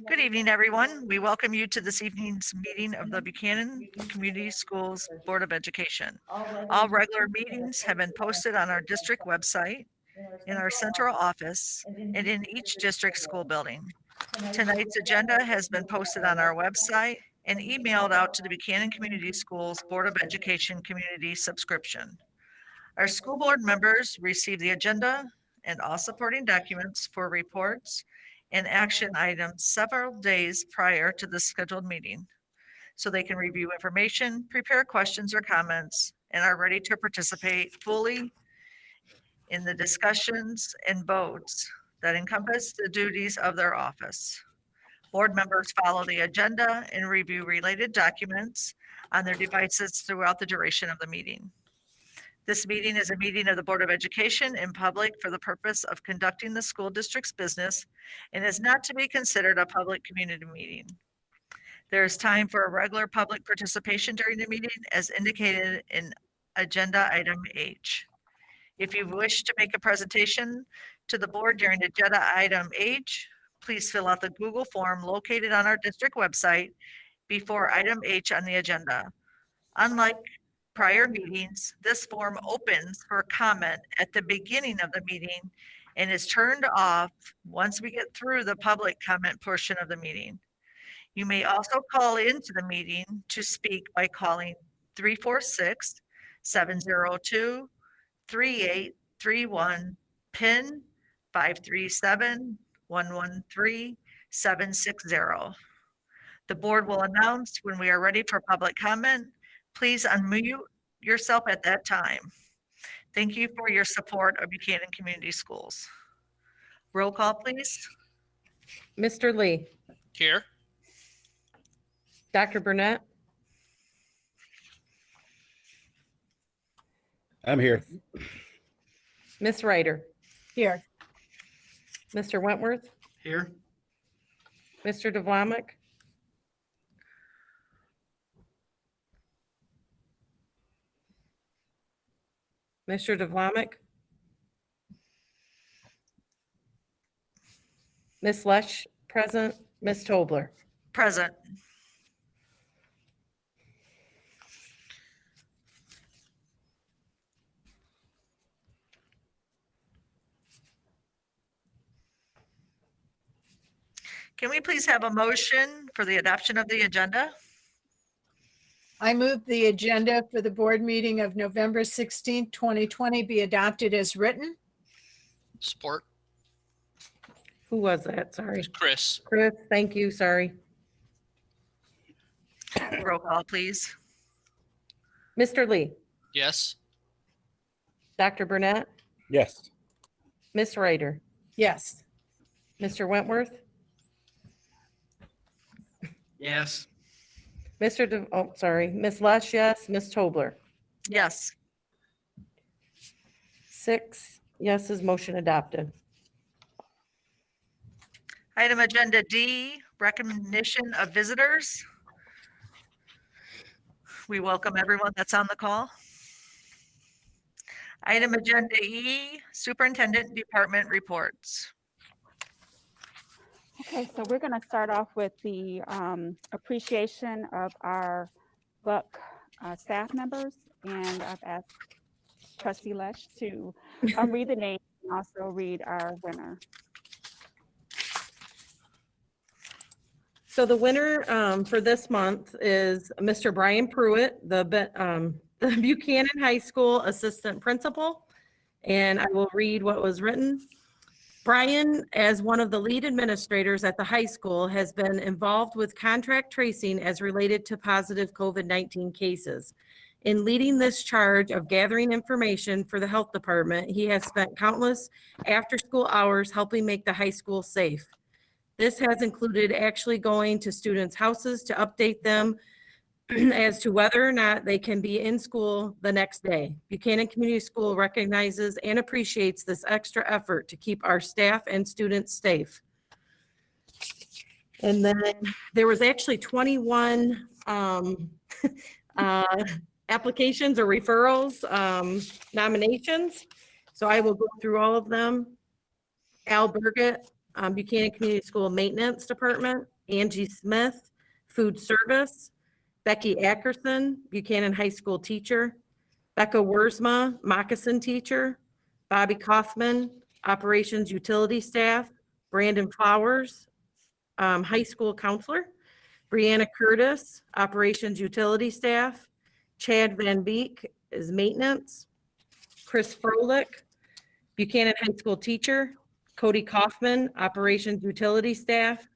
Good evening, everyone. We welcome you to this evening's meeting of the Buchanan Community Schools Board of Education. All regular meetings have been posted on our district website, in our central office, and in each district school building. Tonight's agenda has been posted on our website and emailed out to the Buchanan Community Schools Board of Education community subscription. Our school board members receive the agenda and all supporting documents for reports and action items several days prior to the scheduled meeting, so they can review information, prepare questions or comments, and are ready to participate fully in the discussions and votes that encompass the duties of their office. Board members follow the agenda and review related documents on their devices throughout the duration of the meeting. This meeting is a meeting of the Board of Education in public for the purpose of conducting the school district's business and is not to be considered a public community meeting. There is time for a regular public participation during the meeting as indicated in agenda item H. If you wish to make a presentation to the board during agenda item H, please fill out the Google form located on our district website before item H on the agenda. Unlike prior meetings, this form opens for comment at the beginning of the meeting and is turned off once we get through the public comment portion of the meeting. You may also call into the meeting to speak by calling 346-702-3831, PIN 537-113-760. The board will announce when we are ready for public comment. Please unmute yourself at that time. Thank you for your support of Buchanan Community Schools. Roll call, please. Mr. Lee, Here. Dr. Burnett, I'm here. Miss Ryder, Here. Mr. Wentworth, Here. Mr. Devlamic, Mr. Devlamic, Miss Lesh, present, Miss Tobler. Present. Can we please have a motion for the adoption of the agenda? I move the agenda for the board meeting of November 16th, 2020 be adopted as written. Support. Who was that? Sorry. Chris. Chris, thank you, sorry. Roll call, please. Mr. Lee, Yes. Dr. Burnett, Yes. Miss Ryder, Yes. Mr. Wentworth, Yes. Miss Lesh, yes, Miss Tobler. Yes. 6 yeses, motion adopted. Item agenda D, recognition of visitors. We welcome everyone that's on the call. Item agenda E, superintendent department reports. Okay, so we're going to start off with the appreciation of our BUC staff members, and I've asked Trustee Lesh to read the name and also read our winner. So the winner for this month is Mr. Brian Pruitt, the Buchanan High School Assistant Principal, and I will read what was written. Brian, as one of the lead administrators at the high school, has been involved with contract tracing as related to positive COVID-19 cases. In leading this charge of gathering information for the health department, he has spent countless after-school hours helping make the high school safe. This has included actually going to students' houses to update them as to whether or not they can be in school the next day. Buchanan Community School recognizes and appreciates this extra effort to keep our staff and students safe. And then there was actually 21 applications or referrals, nominations. So I will go through all of them. Al Burgett, Buchanan Community School Maintenance Department, Angie Smith, Food Service, Becky Ackerson, Buchanan High School Teacher, Becca Wurzma, Moccasin Teacher, Bobby Kaufman, Operations Utility Staff, Brandon Flowers, High School Counselor, Brianna Curtis, Operations Utility Staff, Chad Van Beek is Maintenance, Chris Froelich, Buchanan High School Teacher, Cody Kaufman, Operations Utility Staff,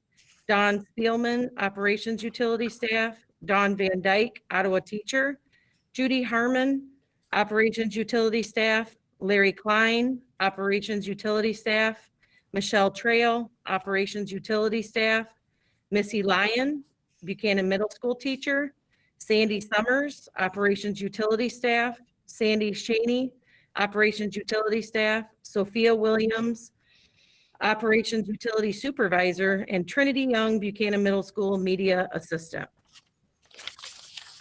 Don Spielman, Operations Utility Staff, Dawn Van Dyke, Ottawa Teacher, Judy Harmon, Operations Utility Staff, Larry Klein, Operations Utility Staff, Michelle Trail, Operations Utility Staff, Missy Lyon, Buchanan Middle School Teacher, Sandy Summers, Operations Utility Staff, Sandy Shaney, Operations Utility Staff, Sophia Williams, Operations Utility Supervisor, and Trinity Young, Buchanan Middle School Media Assistant.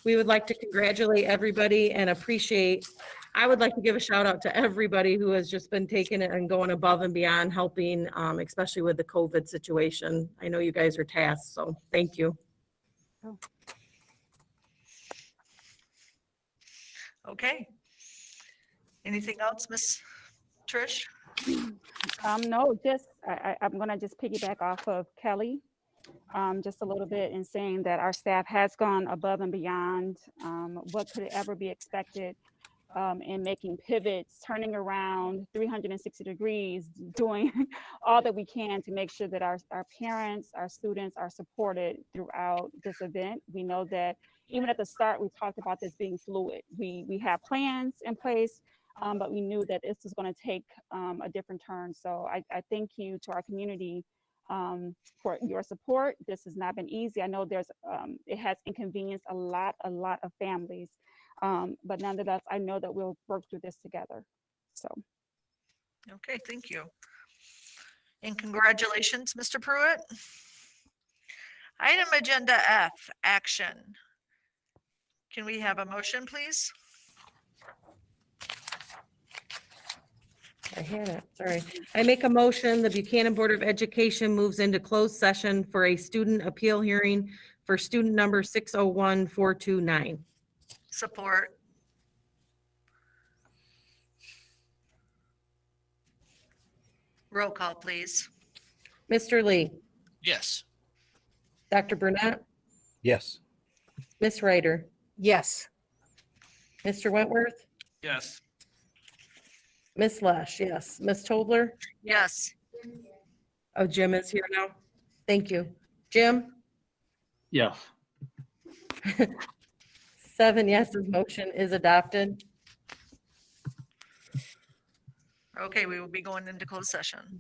We would like to congratulate everybody and I would like to give a shout out to everybody who has just been taking it and going above and beyond helping, especially with the COVID situation. I know you guys are tasked, so thank you. Okay. Anything else, Miss Trish? No, just, I'm gonna just piggyback off of Kelly, just a little bit in saying that our staff has gone above and beyond, what could ever be expected, in making pivots, turning around 360 degrees, doing all that we can to make sure that our parents, our students are supported throughout this event. We know that even at the start, we talked about this being fluid. We have plans in place, but we knew that this was going to take a different turn. So I thank you to our community for your support. This has not been easy. I know it has inconvenienced a lot of families, but nonetheless, I know that we'll work through this together. So. Okay, thank you. And congratulations, Mr. Pruitt. Item agenda F, action. Can we have a motion, please? I had it, sorry. I make a motion, the Buchanan Board of Education moves into closed session for a student appeal hearing for student number 601429. Support. Roll call, please. Mr. Lee, Yes. Dr. Burnett, Yes. Ms. Ryder, Yes. Mr. Wentworth, Yes. Ms. Lesh, yes. Ms. Tobler? Yes. Oh, Jim is here now. Thank you. Jim? Yes. 7 yeses, motion is adopted. Okay, we will be going into closed session.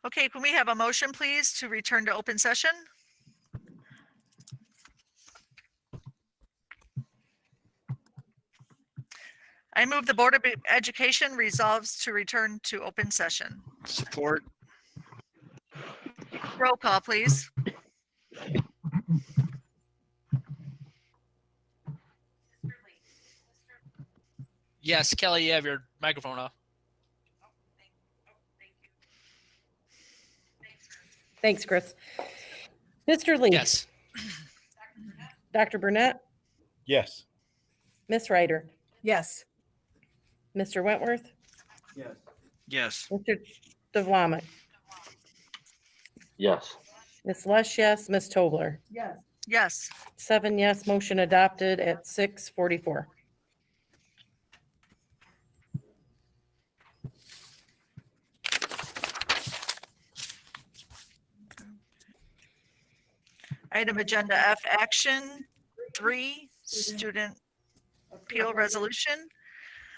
Okay, can we have a motion, please, to return to open session? I move the Board of Education resolves to return to open session. Support. Roll call, please. Yes, Kelly, you have your microphone off. Thanks, Chris. Mr. Lee? Yes. Dr. Burnett? Yes. Miss Ryder? Yes. Mr. Wentworth? Yes. Mr. Devlamic? Yes. Miss Lush, yes. Miss Tobler? Yes. Yes. 7 yes, motion adopted at 6:44. Item agenda F, action 3, student appeal resolution.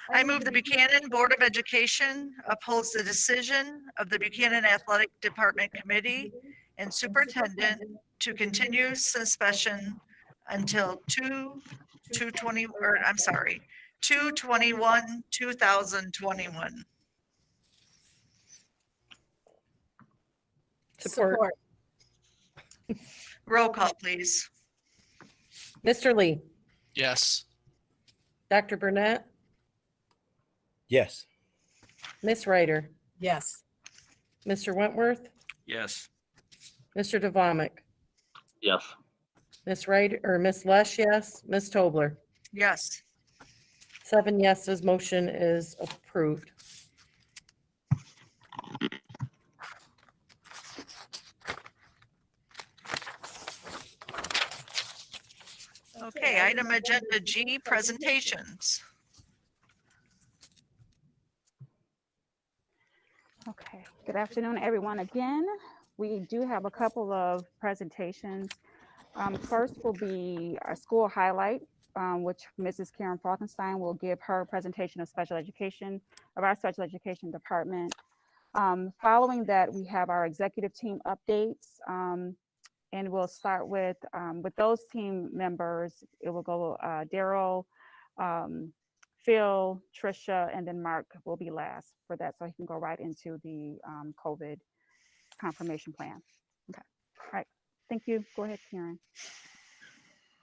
I move the Buchanan Board of Education upholds the decision of the Buchanan Athletic Department Committee and Superintendent to continue suspension until 2/21/2021. Support. Roll call, please. Mr. Lee? Yes. Dr. Burnett? Yes. Miss Ryder? Yes. Mr. Wentworth? Yes. Mr. Devlamic? Yes. Miss Ryder, or Miss Lush, yes. Miss Tobler? Yes. 7 yeses, motion is approved. Okay, item agenda G, presentations. Okay, good afternoon, everyone. Again, we do have a couple of presentations. First will be our school highlight, which Mrs. Karen Falkenstein will give her presentation of special education, of our special education department. Following that, we have our executive team updates. And we'll start with those team members. It will go Daryl, Phil, Trisha, and then Mark will be last for that, so he can go right into the COVID confirmation plan. Okay, all right, thank you. Go ahead, Karen.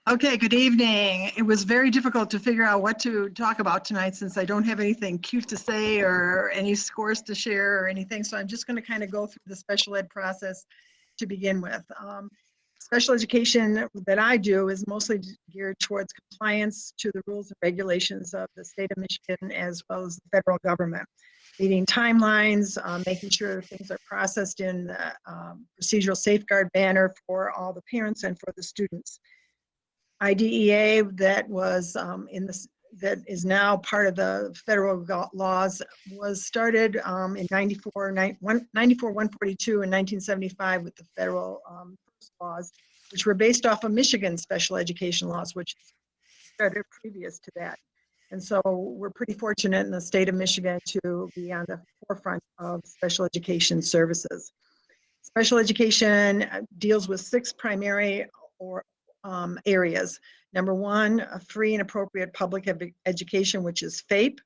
Okay, good evening. It was very difficult to figure out what to talk about tonight since I don't have anything cute to say or any scores to share or anything. So I'm just going to kind of go through the special ed process to begin with. Special education that I do is mostly geared towards compliance to the rules and regulations of the state of Michigan as well as the federal government, meeting timelines, making sure things are processed in the procedural safeguard banner for all the parents and for the students. IDEA that was that is now part of the federal laws was started in 142 and 1975 with the federal laws, which were based off of Michigan special education laws, which started previous to that. And so we're pretty fortunate in the state of Michigan to be on the forefront of special education services. Special education deals with 6 primary areas. Number 1, a free and appropriate public education, which is FAPE.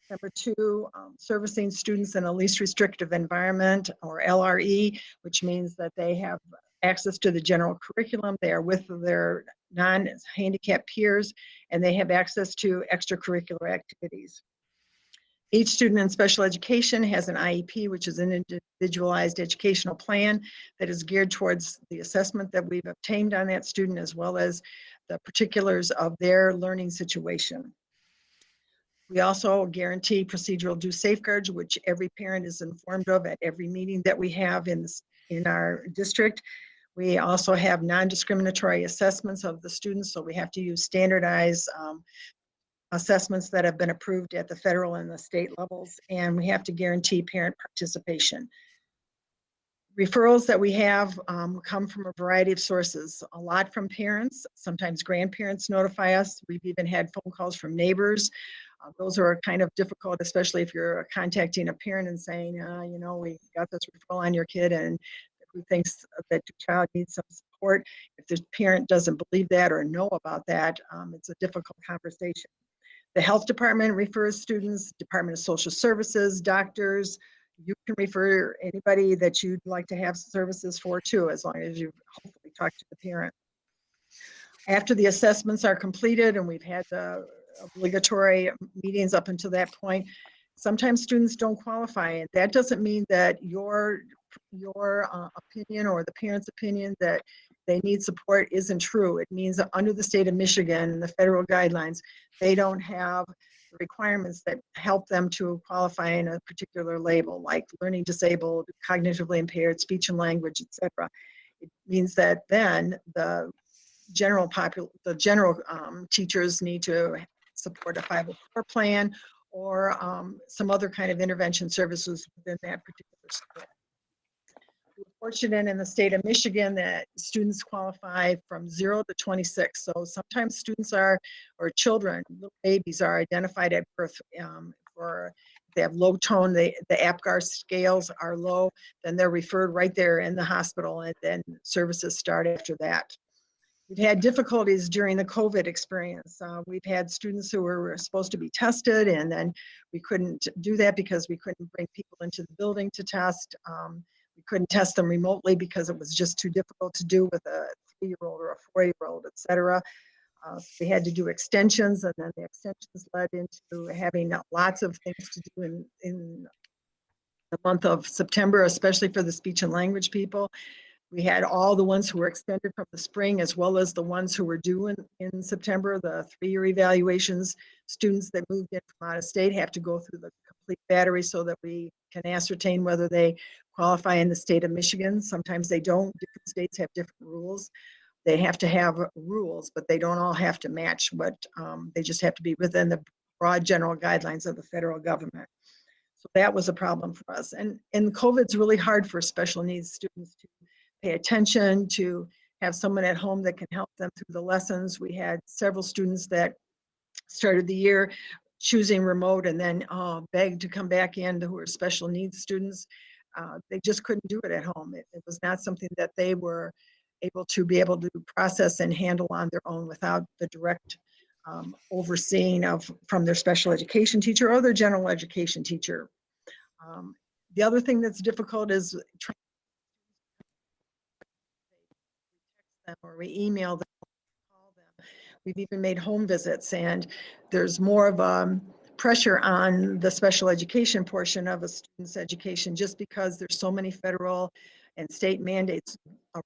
Number 2, servicing students in a least restrictive environment, or LRE, which means that they have access to the general curriculum, they are with their non-handicapped peers, and they have access to extracurricular activities. Each student in special education has an IEP, which is an individualized educational plan that is geared towards the assessment that we've obtained on that student, as well as the particulars of their learning situation. We also guarantee procedural due safeguards, which every parent is informed of at every meeting that we have in our district. We also have non-discriminatory assessments of the students, so we have to use standardized assessments that have been approved at the federal and the state levels, and we have to guarantee parent participation. Referrals that we have come from a variety of sources, a lot from parents, sometimes grandparents notify us. We've even had phone calls from neighbors. Those are kind of difficult, especially if you're contacting a parent and saying, we got this referral on your kid and who thinks that your child needs some support. If the parent doesn't believe that or know about that, it's a difficult conversation. The health department refers students, Department of Social Services, doctors. You can refer anybody that you'd like to have services for too, as long as you hopefully talk to the parent. After the assessments are completed and we've had the obligatory meetings up until that point, sometimes students don't qualify. And that doesn't mean that your opinion or the parent's opinion that they need support isn't true. It means that under the state of Michigan and the federal guidelines, they don't have the requirements that help them to qualify in a particular label, like learning disabled, cognitively impaired, speech and language, etc. It means that then the general teachers need to support a 504 plan or some other kind of intervention services within that particular school. We're fortunate in the state of Michigan that students qualify from 0 to 26. So sometimes students or children, little babies are identified at birth for, if they have low tone, the APGAR scales are low, then they're referred right there in the hospital and then services start after that. We've had difficulties during the COVID experience. We've had students who were supposed to be tested and then we couldn't do that because we couldn't bring people into the building to test. We couldn't test them remotely because it was just too difficult to do with a 3-year-old or a 4-year-old, et cetera. We had to do extensions, and then the extensions led into having lots of things to do in the month of September, especially for the speech and language people. We had all the ones who were extended from the spring as well as the ones who were due in September, the 3-year evaluations. Students that moved in from out of state have to go through the complete battery so that we can ascertain whether they qualify in the state of Michigan. Sometimes they don't. Different states have different rules. They have to have rules, but they don't all have to match what, they just have to be within the broad general guidelines of the federal government. So that was a problem for us. And COVID's really hard for special needs students to pay attention, to have someone at home that can help them through the lessons. We had several students that started the year choosing remote and then begged to come back in who were special needs students. They just couldn't do it at home. It was not something that they were able to process and handle on their own without the direct overseeing from their special education teacher or their general education teacher. The other thing that's difficult is trying to text them or we email them, call them. We've even made home visits, and there's more of a pressure on the special education portion of a student's education just because there's so many federal and state mandates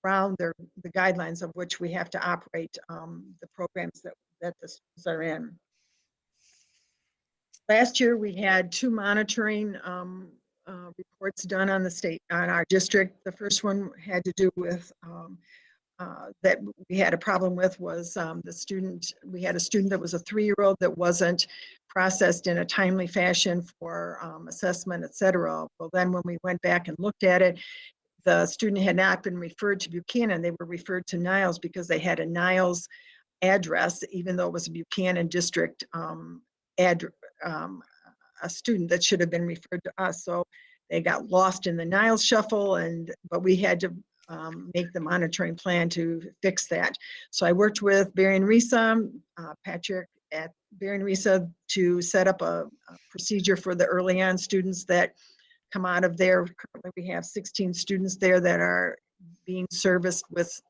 around the guidelines of which we have to operate the programs that the students are in. Last year, we had 2 monitoring reports done on our district. The first one had to do with that we had a problem with was we had a student that was a 3-year-old that wasn't processed in a timely fashion for assessment, et cetera. Well, then when we went back and looked at it, the student had not been referred to Buchanan. They were referred to Niles because they had a Niles address, even though it was a Buchanan district a student that should have been referred to us. So they got lost in the Niles shuffle, but we had to make the monitoring plan to fix that. So I worked with Barry and Risa, Patrick at Barry and Risa to set up a procedure for the early on students that come out of there. Currently we have 16 students there that are being serviced with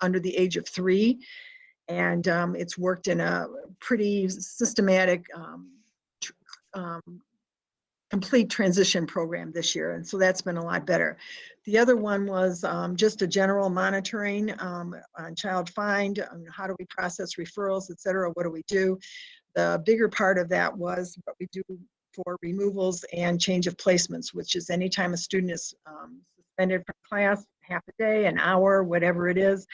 under the age of 3. And it's worked in a pretty systematic, complete transition program this year. And so that's been a lot better. The other one was just a general monitoring on child find, how do we process referrals, et cetera, what do we do? The bigger part of that was what we do for removals and change of placements, which is anytime a student is suspended from class, half a day, an hour, whatever it is,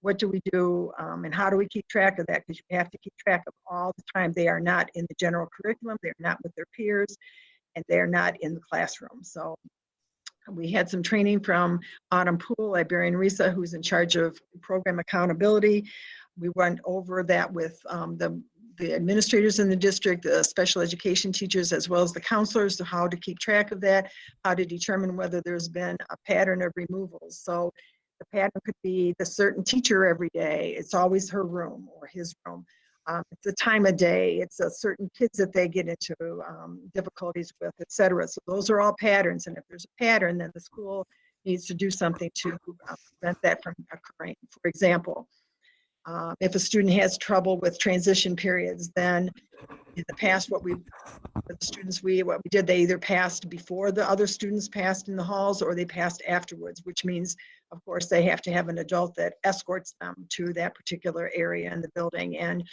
what do we do and how do we keep track of that? Because you have to keep track of all the time. They are not in the general curriculum, they're not with their peers, and they're not in the classroom. So we had some training from Autumn Poole, Librarian Risa, who's in charge of program accountability. We went over that with the the administrators in the district, the special education teachers, as well as the counselors, to how to keep track of that, how to determine whether there's been a pattern of removals. So the pattern could be the certain teacher every day. It's always her room or his room. It's the time of day. It's a certain kids that they get into difficulties with, et cetera. So those are all patterns. And if there's a pattern, then the school needs to do something to prevent that from occurring. For example, if a student has trouble with transition periods, then in the past, what we did, they either passed before the other students passed in the halls, or they passed afterwards, which means, of course, they have to have an adult that escorts them to that particular area in the building, and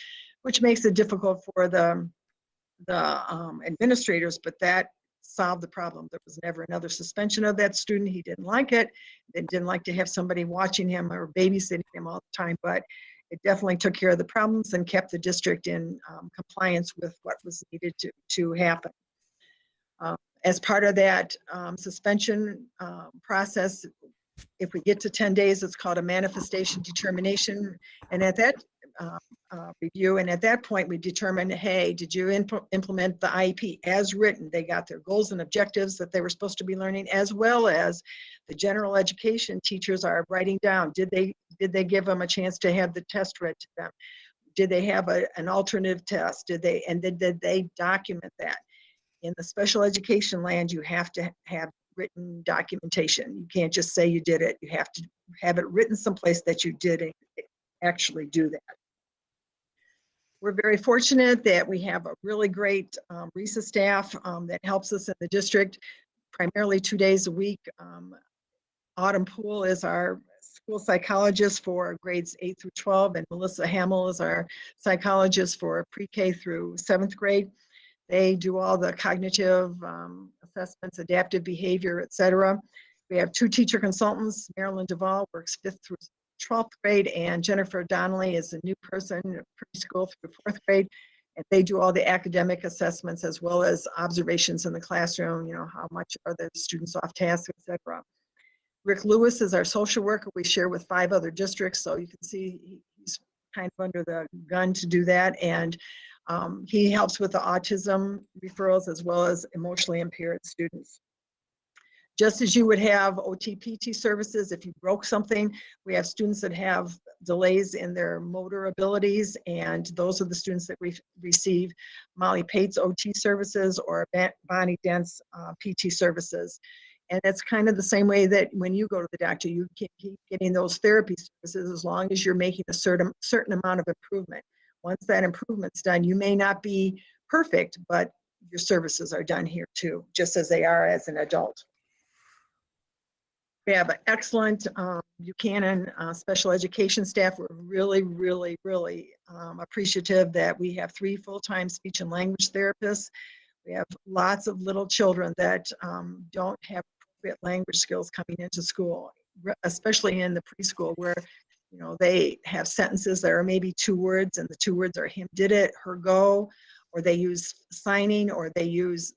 which makes it difficult for the administrators, but that solved the problem. There was never another suspension of that student. He didn't like it. They didn't like to have somebody watching him or babysitting him all the time, but it definitely took care of the problems and kept the district in compliance with what was needed to happen. As part of that suspension process, if we get to 10 days, it's called a manifestation determination. And at that review, and at that point, we determine, hey, did you implement the IEP as written? They got their goals and objectives that they were supposed to be learning, as well as the general education teachers are writing down. Did they give them a chance to have the test read to them? Did they have an alternative test? Did they document that? In the special education land, you have to have written documentation. You can't just say you did it. You have to have it written someplace that you did actually do that. We're very fortunate that we have a really great RESA staff that helps us in the district, primarily 2 days a week. Autumn Poole is our school psychologist for grades 8 through 12, and Melissa Hamill is our psychologist for pre-K through 7th grade. They do all the cognitive assessments, adaptive behavior, et cetera. We have 2 teacher consultants. Marilyn Duvall works 5th through 12th grade, and Jennifer Donnelly is a new person, preschool through 4th grade. And they do all the academic assessments as well as observations in the classroom, how much are the students off task, et cetera. Rick Lewis is our social worker. We share with 5 other districts, so you can see he's kind of under the gun to do that. And he helps with the autism referrals as well as emotionally impaired students. Just as you would have OT-PT services, if you broke something, we have students that have delays in their motor abilities, and those are the students that receive Molly Pate's OT services or Bonnie Dent's PT services. And it's kind of the same way that when you go to the doctor, you can keep getting those therapy services as long as you're making a certain amount of improvement. Once that improvement's done, you may not be perfect, but your services are done here too, just as they are as an adult. We have an excellent Buchanan special education staff. We're really, really, really appreciative that we have 3 full-time speech and language therapists. We have lots of little children that don't have appropriate language skills coming into school, especially in the preschool where they have sentences that are maybe 2 words, and the 2 words are him did it, her go, or they use signing, or they use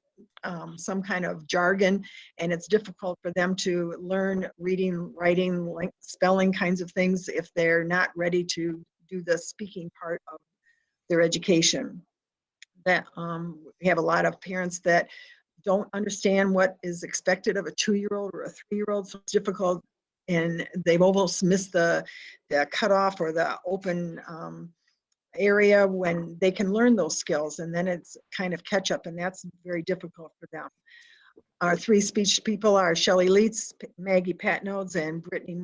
some kind of jargon, and it's difficult for them to learn reading, writing, spelling kinds of things if they're not ready to do the speaking part of their education. That we have a lot of parents that don't understand what is expected of a 2-year-old or a 3-year-old, so it's difficult, and they've almost missed the cutoff or the open area when they can learn those skills, and then it's kind of catch up, and that's very difficult for them. Our 3 speech people are Shelley Leitz, Maggie Patnodes, and Brittany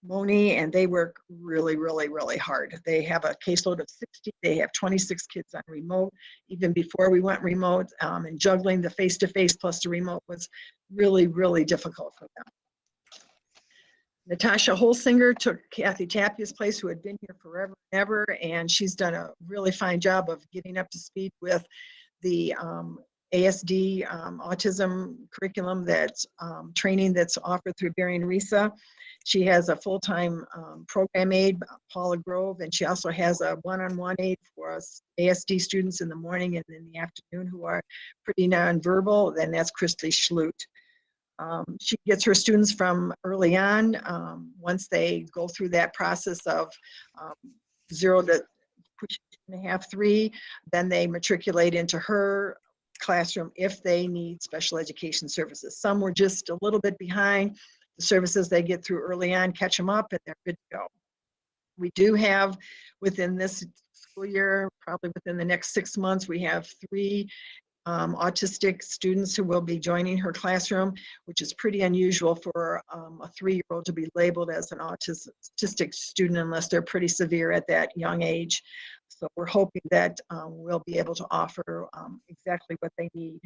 Money, and they work really, really, really hard. They have a caseload of 60. They have 26 kids on remote. Even before we went remote, and juggling the face-to-face plus the remote was really, really difficult for them. Natasha Holsinger took Kathy Tapia's place, who had been here forever and ever, and she's done a really fine job of getting up to speed with the ASD autism curriculum that's training that's offered through Berrien RESA. She has a full-time program aide, Paula Grove, and she also has a one-on-one aide for us ASD students in the morning and in the afternoon who are pretty nonverbal, and that's Christy Schlute. She gets her students from early on. Once they go through that process of 0 to push 2.5, 3, then they matriculate into her classroom if they need special education services. Some were just a little bit behind. The services they get through early on catch them up and they're good to go. We do have within this school year, probably within the next 6 months, we have 3 autistic students who will be joining her classroom, which is pretty unusual for a 3-year-old to be labeled as an autistic student unless they're pretty severe at that young age. So we're hoping that we'll be able to offer exactly what they need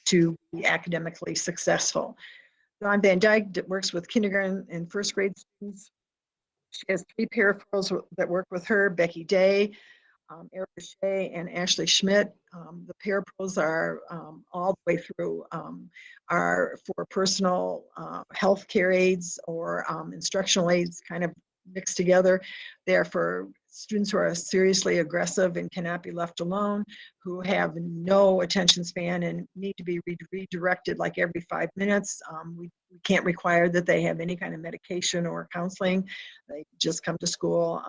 to be academically successful. Dawn Van Dyke works with kindergarten and first grade students. She has 3 paraprofessionals that work with her, Becky Day, Erica Shea, and Ashley Schmidt. The parapros are all the way through, are for personal health care aids or instructional aids kind of mixed together. They're for students who are seriously aggressive and cannot be left alone, who have no attention span and need to be redirected like every 5 minutes. We can't require that they have any kind of medication or counseling. They just come to school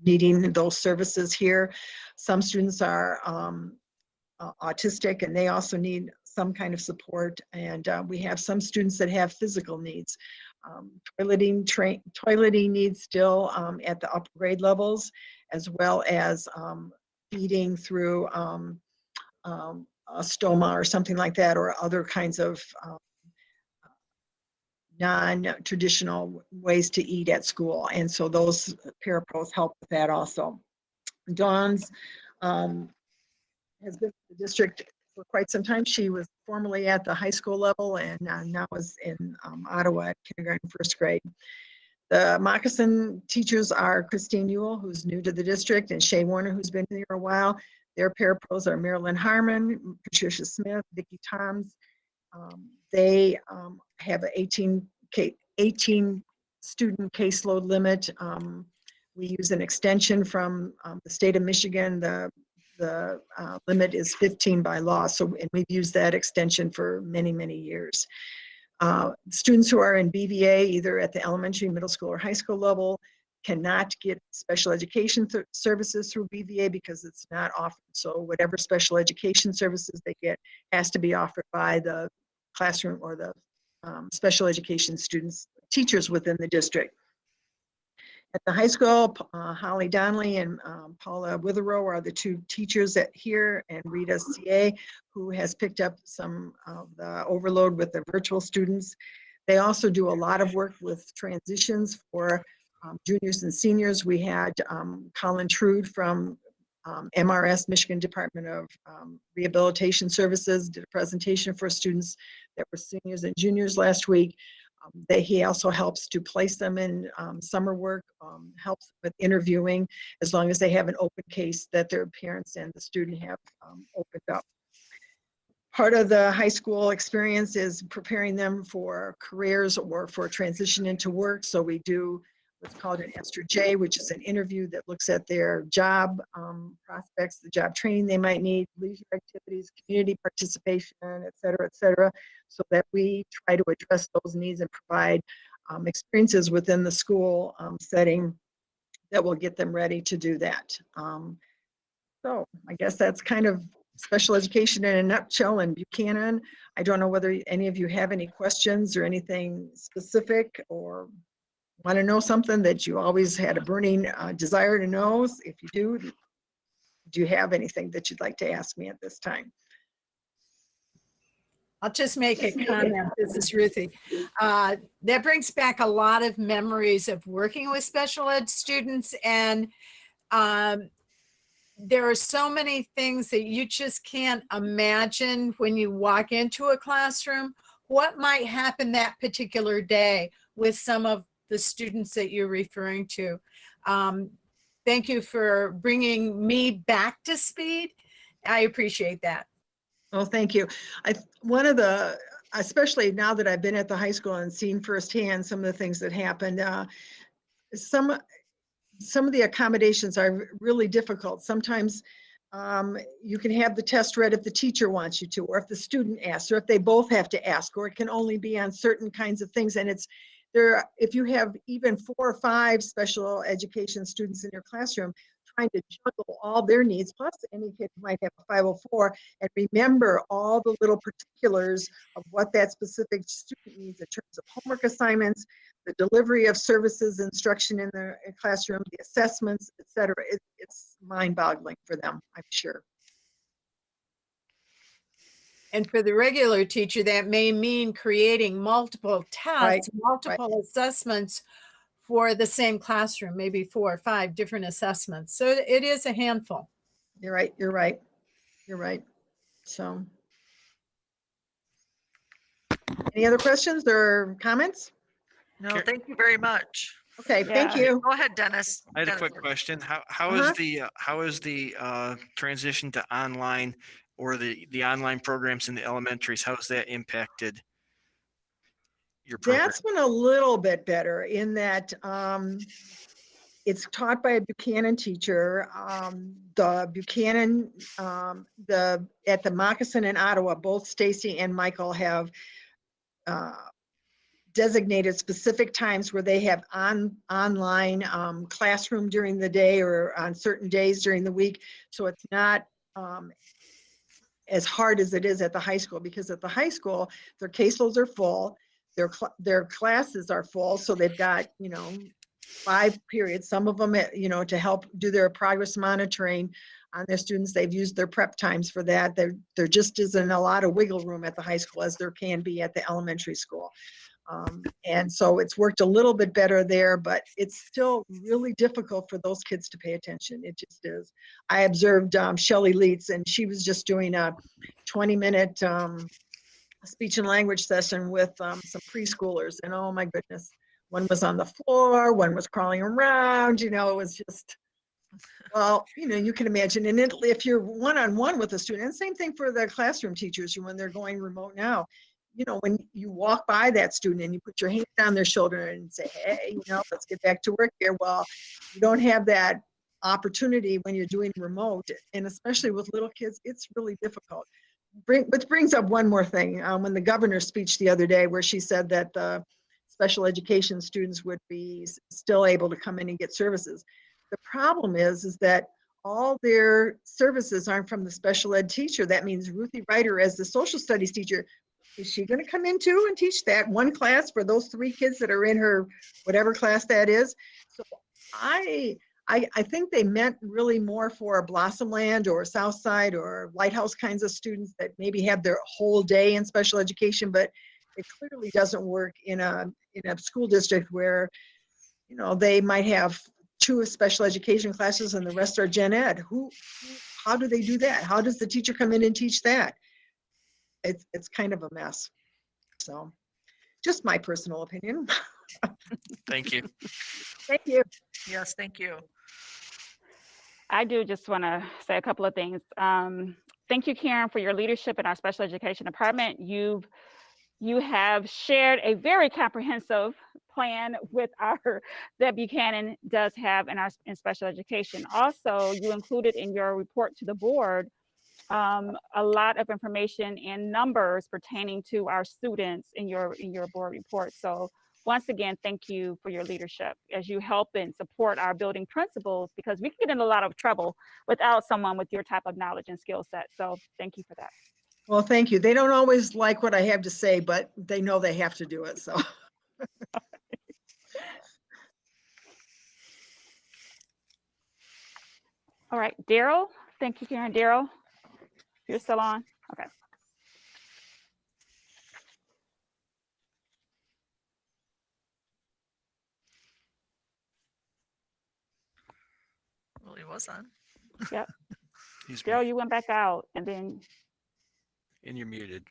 needing those services here. Some students are autistic and they also need some kind of support. And we have some students that have physical needs. Toileting needs still at the upper grade levels, as well as feeding through a stoma or something like that, or other kinds of non-traditional ways to eat at school. And so those parapros help with that also. Dawn's has been in the district for quite some time. She was formerly at the high school level and now is in Ottawa at kindergarten, first grade. The moccasin teachers are Christine Ewell, who's new to the district, and Shay Warner, who's been here a while. Their parapros are Marilyn Harmon, Patricia Smith, Vicki Toms. They have an 18 student caseload limit. We use an extension from the state of Michigan. The limit is 15 by law, and we've used that extension for many, many years. Students who are in BVA, either at the elementary, middle school, or high school level, cannot get special education services through BVA because it's not offered. So whatever special education services they get has to be offered by the classroom or the special education teachers within the district. At the high school, Holly Donnelly and Paula Witherow are the 2 teachers here, and Rita CA, who has picked up some of the overload with the virtual students. They also do a lot of work with transitions for juniors and seniors. We had Colin Trude from MRS, Michigan Department of Rehabilitation Services, did a presentation for students that were seniors and juniors last week. He also helps to place them in summer work, helps with interviewing, as long as they have an open case that their parents and the student have opened up. Part of the high school experience is preparing them for careers or for transition into work. So we do what's called an Esther J, which is an interview that looks at their job prospects, the job training they might need, leisure activities, community participation, et cetera, so that we try to address those needs and provide experiences within the school setting that will get them ready to do that. So I guess that's kind of special education in a nutshell in Buchanan. I don't know whether any of you have any questions or anything specific, or want to know something that you always had a burning desire to know. If you do you have anything that you'd like to ask me at this time? I'll just make a comment. This is Ruthie. That brings back a lot of memories of working with special ed students, and there are so many things that you just can't imagine when you walk into a classroom. What might happen that particular day with some of the students that you're referring to. Thank you for bringing me back to speed. I appreciate that. Oh, thank you. Especially now that I've been at the high school and seen firsthand some of the things that happened, some of the accommodations are really difficult. Sometimes you can have the test read if the teacher wants you to, or if the student asks, or if they both have to ask, or it can only be on certain kinds of things. And if you have even 4 or 5 special education students in your classroom, trying to juggle all their needs, plus any kid who might have a 504, and remember all the little particulars of what that specific student needs in terms of homework assignments, the delivery of services, instruction in the classroom, the assessments, etc. It's mind-boggling for them, I'm sure. And for the regular teacher, that may mean creating multiple tests, Right, multiple assessments for the same classroom, maybe 4 or 5 different assessments. So it is a handful. You're right, you're right, you're right. So, any other questions or comments? No, Sure. thank you very much. Okay, thank Yeah. you. Go ahead, Dennis. I had a Dennis. quick question. How Uh-huh. is the transition to online or the online programs in the elementaries? How has that impacted your program? That's been a little bit better in that it's taught by a Buchanan teacher. The Buchanan, at the Moccasin in Ottawa, both Stacy and Michael have designated specific times where they have online classroom during the day or on certain days during the week. So it's not as hard as it is at the high school, because at the high school, their caseloads are full, their classes are full. So they've got, 5 periods, some of them, to help do their progress monitoring on their students. They've used their prep times for that. There just isn't a lot of wiggle room at the high school as there can be at the elementary school. And so it's worked a little bit better there, but it's still really difficult for those kids to pay attention. It just is. I observed Shelley Leitz, and she was just doing a 20-minute speech and language session with some preschoolers, and oh my goodness, one was on the floor, one was crawling around, it was just, well, you can imagine. And if you're one-on-one with a student, and same thing for the classroom teachers when they're going remote now, when you walk by that student and you put your hand on their shoulder and say, hey, let's get back to work here. Well, you don't have that opportunity when you're doing remote, and especially with little kids, it's really difficult. Which brings up one more thing. When the governor's speech the other day, where she said that the special education students would be still able to come in and get services. The problem is that all their services aren't from the special ed teacher. That means Ruthie Ryder, as the social studies teacher, is she going to come in too and teach that one class for those 3 kids that are in her whatever class that is? So I think they meant really more for Blossomland or Southside or Lighthouse kinds of students that maybe have their whole day in special education, but it clearly doesn't work in a school district where, they might have 2 special education classes and the rest are gen ed. How do they do that? How does the teacher come in and teach that? It's kind of a mess. So just my personal opinion. Thank you. Thank you. Yes, thank you. I do just want to say a couple of things. Thank you, Karen, for your leadership in our special education department. You have shared a very comprehensive plan with that Buchanan does have in special education. Also, you included in your report to the board a lot of information and numbers pertaining to our students in your board report. So once again, thank you for your leadership as you help and support our building principals, because we can get in a lot of trouble without someone with your type of knowledge and skill set. So thank you for that. Well, thank you. They don't always like what I have to say, but they know they have to do it. So. All right, Daryl. Thank you, Karen. Daryl, you're still on? Okay. Well, he was on. Yep. He's Daryl, you went back out and then. and you're muted.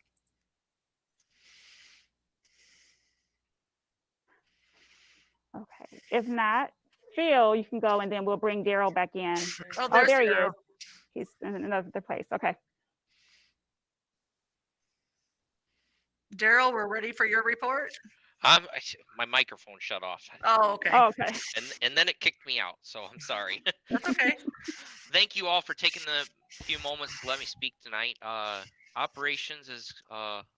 Okay. If not, Phil, you can go and then we'll bring Daryl back in. Oh, Oh, there's there he Daryl. is. He's in another place. Okay. Daryl, we're ready for your report. My microphone shut off. Oh, okay. Oh, okay. And then it kicked me out, so I'm sorry. That's okay. Thank you all for taking the few moments to let me speak tonight. Operations is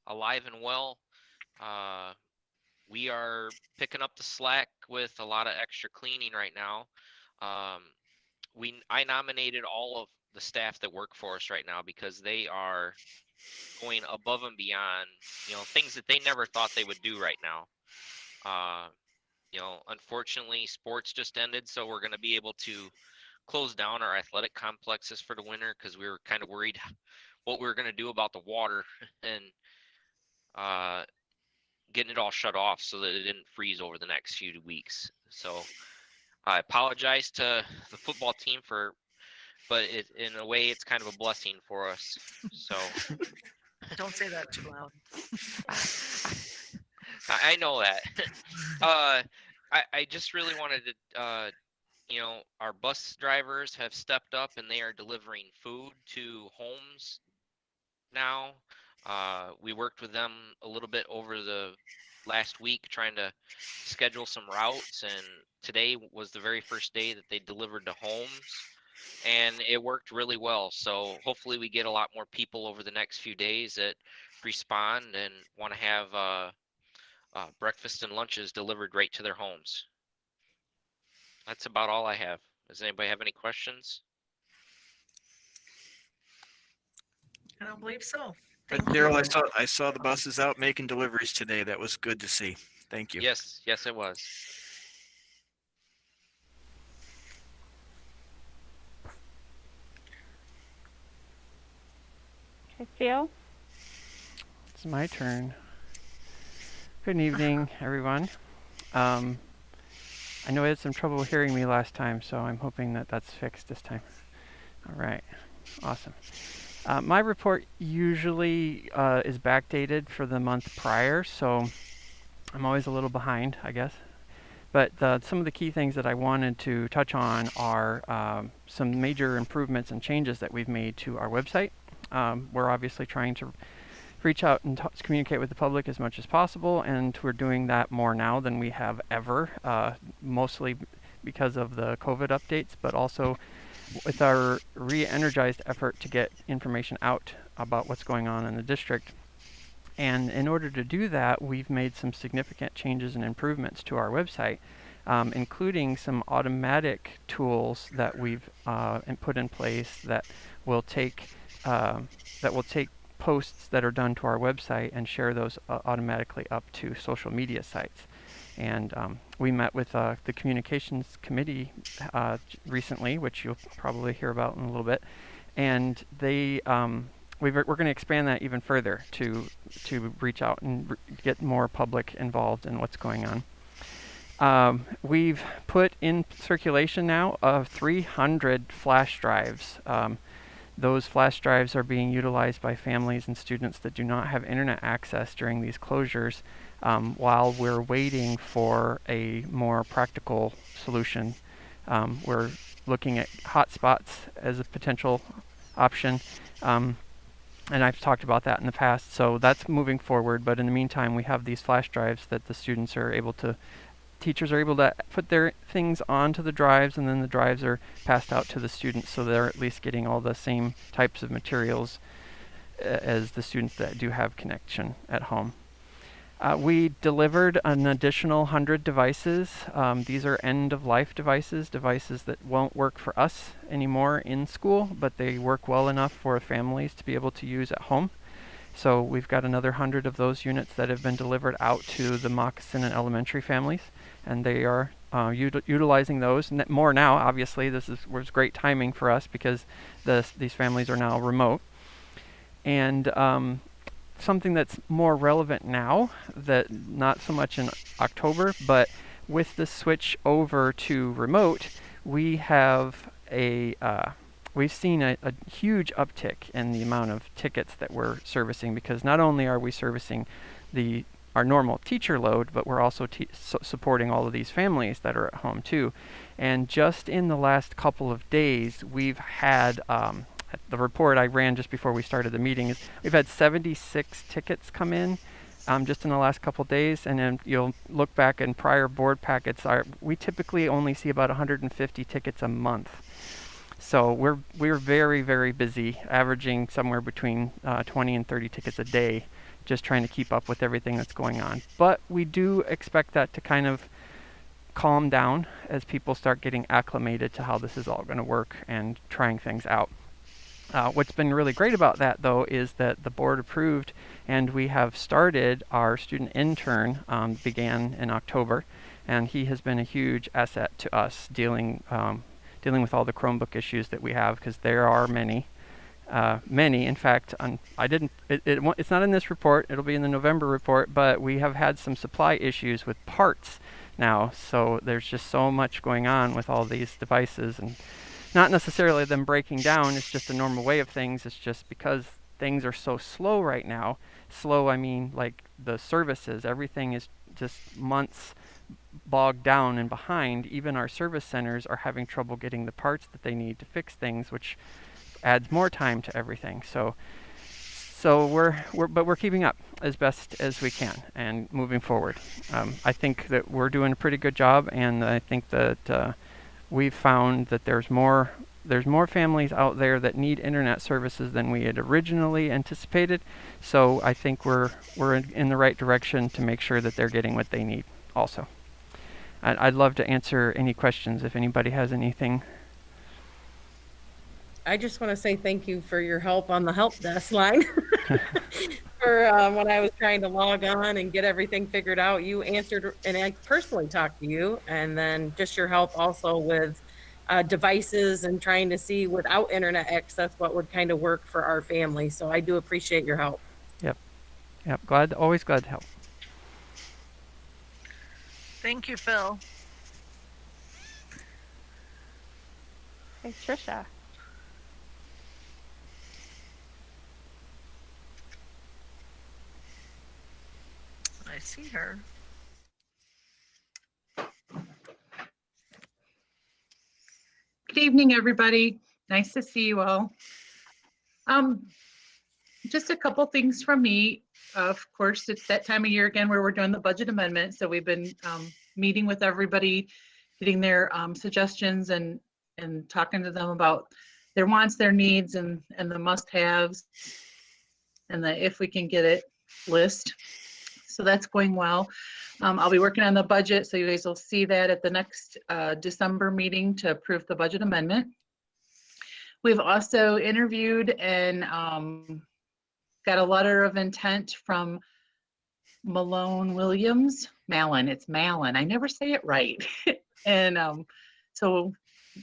alive and well. we are picking up the slack with a lot of extra cleaning right now. I nominated all of the staff that work for us right now because they are going above and beyond, things that they never thought they would do right now. Unfortunately, sports just ended, so we're going to be able to close down our athletic complexes for the winter because we were kind of worried what we were going to do about the water and getting it all shut off so that it didn't freeze over the next few weeks. So I apologize to the football team but in a way, it's kind of a blessing for us. So Don't say that too loud. I know that. I just really wanted to, our bus drivers have stepped up and they are delivering food to homes now. We worked with them a little bit over the last week trying to schedule some routes, and today was the very first day that they delivered to homes, and it worked really well. So hopefully we get a lot more people over the next few days that respond and want to have breakfast and lunches delivered right to their homes. That's about all I have. Does anybody have any questions? I don't believe so. But Thank you. Daryl, I saw the buses out making deliveries today. That was good to see. Thank you. Yes, it was. Okay, Phil? It's my turn. Good evening, everyone. I know I had some trouble hearing me last time, so I'm hoping that that's fixed this time. All right, awesome. My report usually is backdated for the month prior, so I'm always a little behind, I guess. But some of the key things that I wanted to touch on are some major improvements and changes that we've made to our website. We're obviously trying to reach out and communicate with the public as much as possible, and we're doing that more now than we have ever, mostly because of the COVID updates, but also with our re-energized effort to get information out about what's going on in the district. And in order to do that, we've made some significant changes and improvements to our website, including some automatic tools that we've put in place that will take posts that are done to our website and share those automatically up to social media sites. And we met with the communications committee recently, which you'll probably hear about in a little bit, and they we're going to expand that even further to reach out and get more public involved in what's going on. We've put in circulation now of 300 flash drives. Those flash drives are being utilized by families and students that do not have internet access during these closures, while we're waiting for a more practical solution. We're looking at hotspots as a potential option, and I've talked about that in the past, so that's moving forward. But in the meantime, we have these flash drives that the teachers are able to put their things onto the drives, and then the drives are passed out to the students, so they're at least getting all the same types of materials as the students that do have connection at home. We delivered an additional 100 devices. These are end-of-life devices that won't work for us anymore in school, but they work well enough for families to be able to use at home. So we've got another 100 of those units that have been delivered out to the Moccasin and elementary families, and they are utilizing those more now. Obviously, this was great timing for us because these families are now remote. And something that's more relevant now, that not so much in October, but with the switch over to remote, we have we've seen a huge uptick in the amount of tickets that we're servicing, because not only are we servicing our normal teacher load, but we're also supporting all of these families that are at home too. And just in the last couple of days, we've had, the report I ran just before we started the meeting is we've had 76 tickets come in just in the last couple of days. And then you'll look back in prior board packets, we typically only see about 150 tickets a month. So we're very, very busy, averaging somewhere between 20 and 30 tickets a day, just trying to keep up with everything that's going on. But we do expect that to kind of calm down as people start getting acclimated to how this is all going to work and trying things out. What's been really great about that, though, is that the board approved, and we have started our student intern, began in October, and he has been a huge asset to us dealing with all the Chromebook issues that we have, because there are many. In fact, it's not in this report, it'll be in the November report, but we have had some supply issues with parts now, so there's just so much going on with all these devices, and not necessarily them breaking down, it's just a normal way of things. It's just because things are so slow right now. Slow, I mean like the services, everything is just months bogged down and behind. Even our service centers are having trouble getting the parts that they need to fix things, which adds more time to everything. So we're keeping up as best as we can and moving forward. I think that we're doing a pretty good job, and I think that we've found that there's more families out there that need internet services than we had originally anticipated. So I think we're in the right direction to make sure that they're getting what they need also. I'd love to answer any questions if anybody has anything. I just want to say thank you for your help on the help desk line. For when I was trying to log on and get everything figured out, you answered, and I personally talked to you, and then just your help also with devices and trying to see without internet access what would kind of work for our family. So I do appreciate your help. Yep. Always glad to help. Thank you, Phil. Hey, Trisha. I see her. Good evening, everybody. Nice to see you all. Just a couple things from me. Of course, it's that time of year again where we're doing the budget amendment. So we've been meeting with everybody, getting their suggestions and talking to them about their wants, their needs, and the must-haves, and the if we can get it list. So that's going well. I'll be working on the budget, so you guys will see that at the next December meeting to approve the budget amendment. We've also interviewed and got a letter of intent from Malone Williams. Malin, it's Malin. I never say it right. And so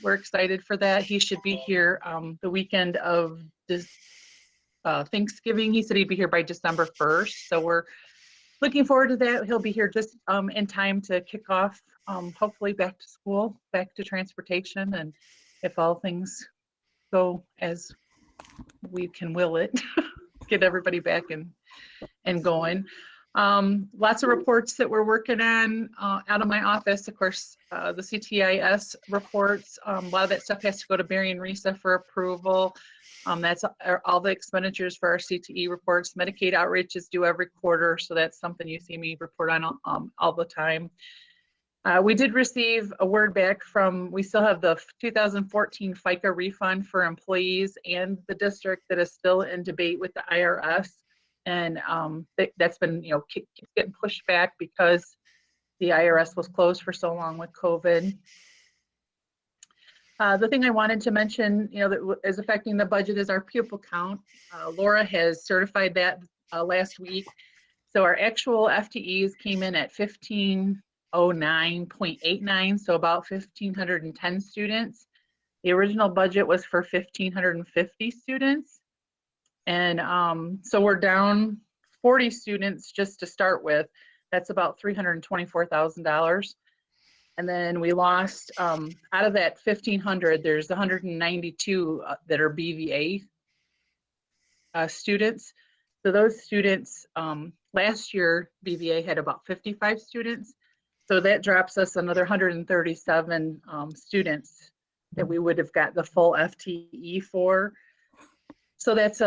we're excited for that. He should be here the weekend of this Thanksgiving. He said he'd be here by December 1st. So we're looking forward to that. He'll be here just in time to kick off, hopefully back to school, back to transportation, and if all things go as we can will it, get everybody back and going. Lots of reports that we're working on out of my office. Of course, the CTIS reports, a lot of that stuff has to go to Barry and Risa for approval. That's all the expenditures for our CTE reports. Medicaid outreach is due every quarter, so that's something you see me report on all the time. We did receive a word back from, we still have the 2014 FICA refund for employees and the district that is still in debate with the IRS. And that's been, getting pushed back because the IRS was closed for so long with COVID. The thing I wanted to mention, that is affecting the budget is our pupil count. Laura has certified that last week. So our actual FTEs came in at 1509.89, so about 1,510 students. The original budget was for 1,550 students. And so we're down 40 students just to start with. That's about $324,000. And then we lost, out of that 1,500, there's 192 that are BVA students. So those students, last year, BVA had about 55 students. So that drops us another 137 students that we would have got the full FTE for. So that's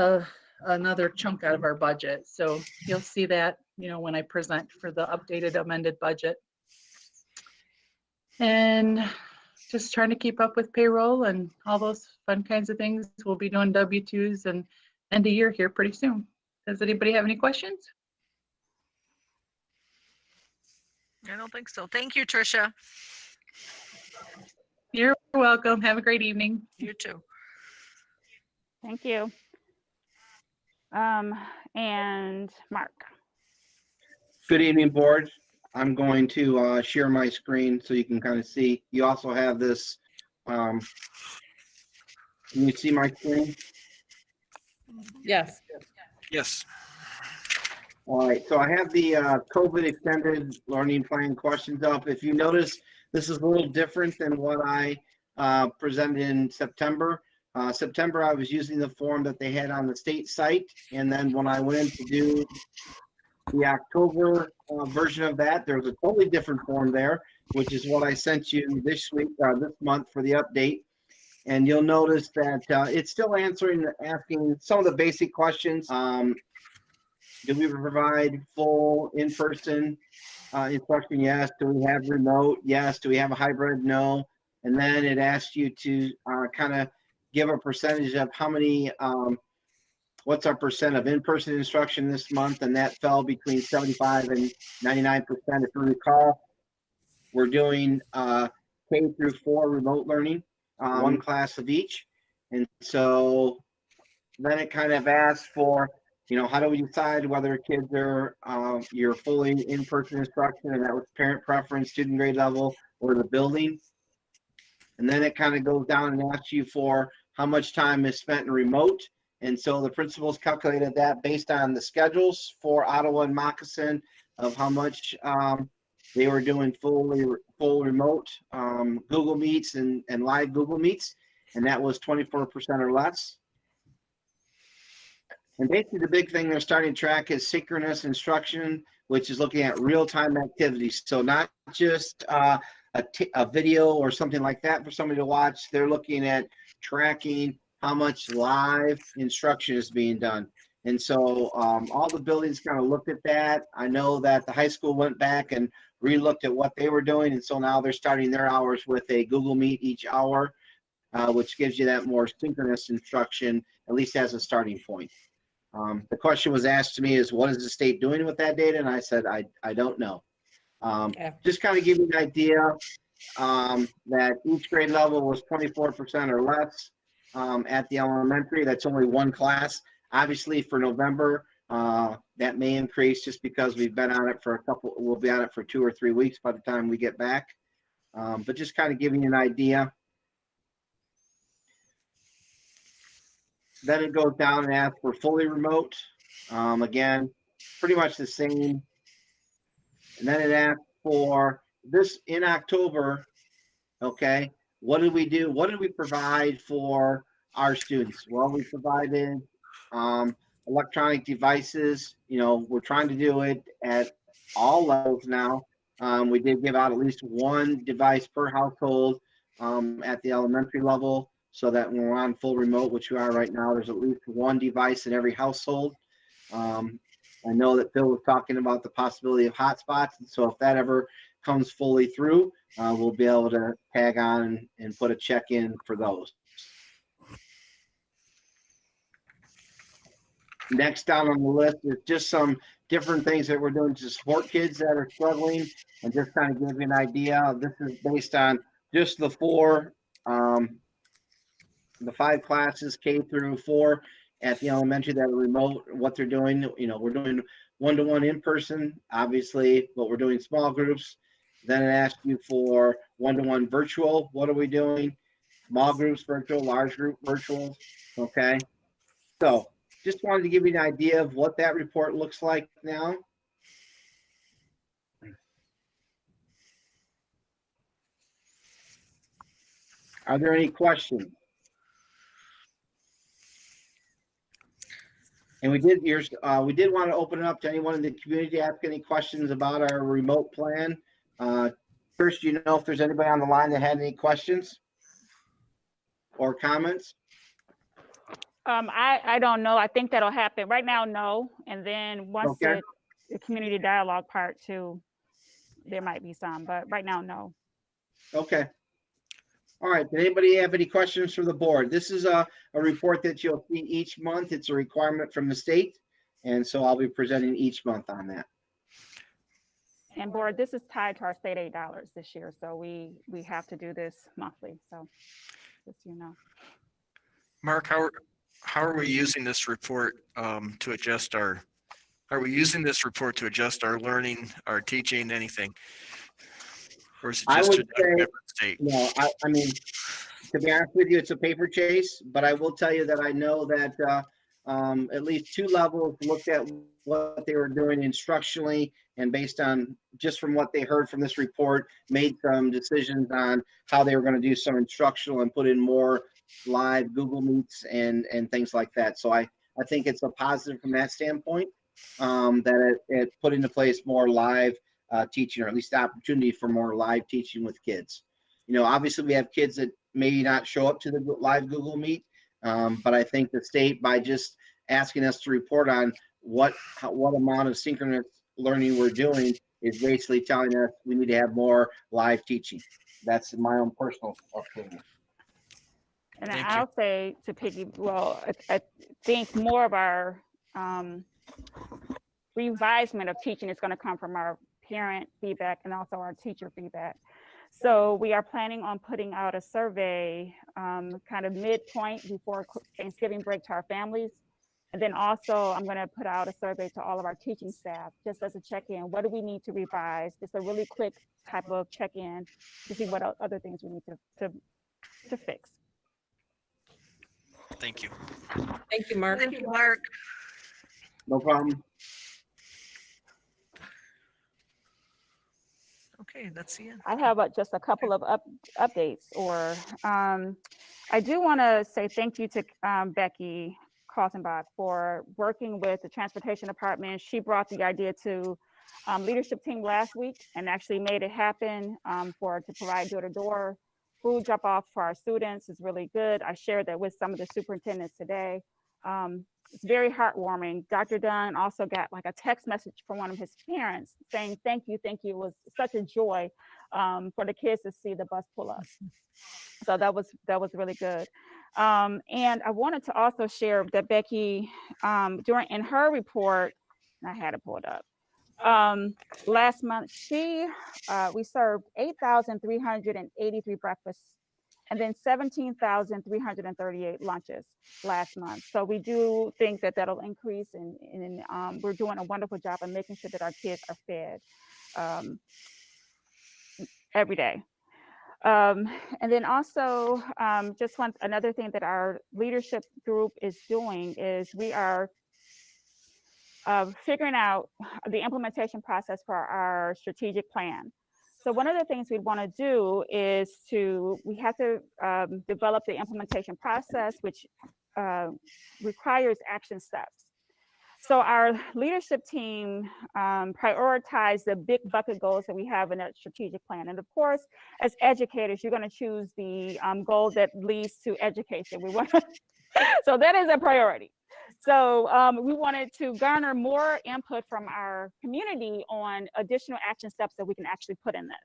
another chunk out of our budget. So you'll see that, when I present for the updated amended budget. And just trying to keep up with payroll and all those fun kinds of things. We'll be doing W-2s and end of year here pretty soon. Does anybody have any questions? I don't think so. Thank you, Tricia. You're welcome. Have a great evening. You too. Thank you. And Mark. Good evening, board. I'm going to share my screen so you can kind of see. You also have this. Can you see my screen? Yes. Yes. All right, so I have the COVID extended learning plan questions up. If you notice, this is a little different than what I presented in September. September, I was using the form that they had on the state site. And then when I went in to do the October version of that, there was a totally different form there, which is what I sent you this week, this month for the update. And you'll notice that it's still asking some of the basic questions. Do we provide full in-person instruction? Yes. Do we have remote? Yes. Do we have a hybrid? No. And then it asks you to kind of give a percentage of how many, what's our percent of in-person instruction this month? And that fell between 75 and 99%. If you recall, we're doing K through 4 remote learning, one class of each. And so then it kind of asks for, you know, how do we decide whether kids are your fully in-person instruction, and that was parent preference, student grade level, or the building. And then it kind of goes down and asks you for how much time is spent in remote. And so the principals calculated that based on the schedules for Ottawa and Moccasin of how much they were doing full remote Google Meets and live Google Meets. And that was 24% or less. And basically the big thing they're starting to track is synchronous instruction, which is looking at real-time activities. So not just a video or something like that for somebody to watch. They're looking at tracking how much live instruction is being done. And so all the buildings kind of looked at that. I know that the high school went back and re-looked at what they were doing. And so now they're starting their hours with a Google Meet each hour, which gives you that more synchronous instruction, at least as a starting point. The question was asked to me is, what is the state doing with that data? And I said, I don't know. Just kind of give you an idea that each grade level was 24% or less at the elementary. That's only one class. Obviously for November, that may increase just because we've been on it for we'll be on it for 2 or 3 weeks by the time we get back. But just kind of giving you an idea. Then it goes down and asks for fully remote. Again, pretty much the same. And then it asks for this in October. Okay, what did we do? What did we provide for our students? Well, we provided electronic devices. You know, we're trying to do it at all levels now. We did give out at least one device per household at the elementary level, so that when we're on full remote, which we are right now, there's at least one device in every household. I know that Phil was talking about the possibility of hotspots, and so if that ever comes fully through, we'll be able to tag on and put a check in for those. Next down on the list is just some different things that we're doing to support kids that are struggling, and just kind of give you an idea. This is based on just the 5 classes K through 4 at the elementary that are remote, what they're doing. You know, we're doing one-to-one in person, obviously, but we're doing small groups. Then it asks you for one-to-one virtual. What are we doing? Small groups virtual, large group virtual. Okay. So just wanted to give you an idea of what that report looks like now. Are there any questions? And we did want to open it up to anyone in the community to ask any questions about our remote plan. First, do you know if there's anybody on the line that had any questions or comments? I don't know. I think that'll happen right now. No. And then once Okay. the community dialogue part too, there might be some, but right now, no. Okay. All right, did anybody have any questions for the board? This is a report that you'll see each month. It's a requirement from the state. And so I'll be presenting each month on that. And board, this is tied to our state aid dollars this year, so we have to do this monthly, so just so you know. Mark, how are we using this report to adjust our, are we using this report to adjust our learning, our teaching, anything? Or is it I just would to say, different state? no, I mean, to be honest with you, it's a paper chase, but I will tell you that I know that at least 2 levels looked at what they were doing instructionally, and based on just from what they heard from this report, made some decisions on how they were going to do some instructional and put in more live Google Meets and things like that. So I think it's a positive from that standpoint, that it put into place more live teaching, or at least the opportunity for more live teaching with kids. You know, obviously we have kids that may not show up to the live Google Meet, but I think the state, by just asking us to report on what amount of synchronous learning we're doing, is basically telling us we need to have more live teaching. That's my own personal opinion. And Thank I'll say to Piggy, well, I think more of our revisement of teaching is going to come from our parent feedback and also our teacher feedback. So we are planning on putting out a survey kind of midpoint before Thanksgiving break to our families. And then also I'm going to put out a survey to all of our teaching staff, just as a check-in. What do we need to revise? Just a really quick type of check-in to see what other things we need to fix. Thank you. Thank you, Mark. Thank you, Mark. No problem. Okay, that's the end. I have just a couple of updates, or I do want to say thank you to Becky Kaltenbach for working with the transportation department. She brought the idea to leadership team last week and actually made it happen to provide door-to-door food drop-off for our students. Is really good. I shared that with some of the superintendents today. It's very heartwarming. Dr. Dunn also got like a text message from one of his parents saying, thank you. It was such a joy for the kids to see the bus pull up. So that was really good. And I wanted to also share that Becky, in her report, and I had it pulled up, last month, we served 8,383 breakfasts and then 17,338 lunches last month. So we do think that that'll increase, and we're doing a wonderful job of making sure that our kids are fed every day. And then also, another thing that our leadership group is doing is we are figuring out the implementation process for our strategic plan. So one of the things we want to do is we have to develop the implementation process, which requires action steps. So our leadership team prioritize the big bucket goals that we have in that strategic plan. And of course, as educators, you're going to choose the goal that leads to education. So that is a priority. So we wanted to garner more input from our community on additional action steps that we can actually put in this.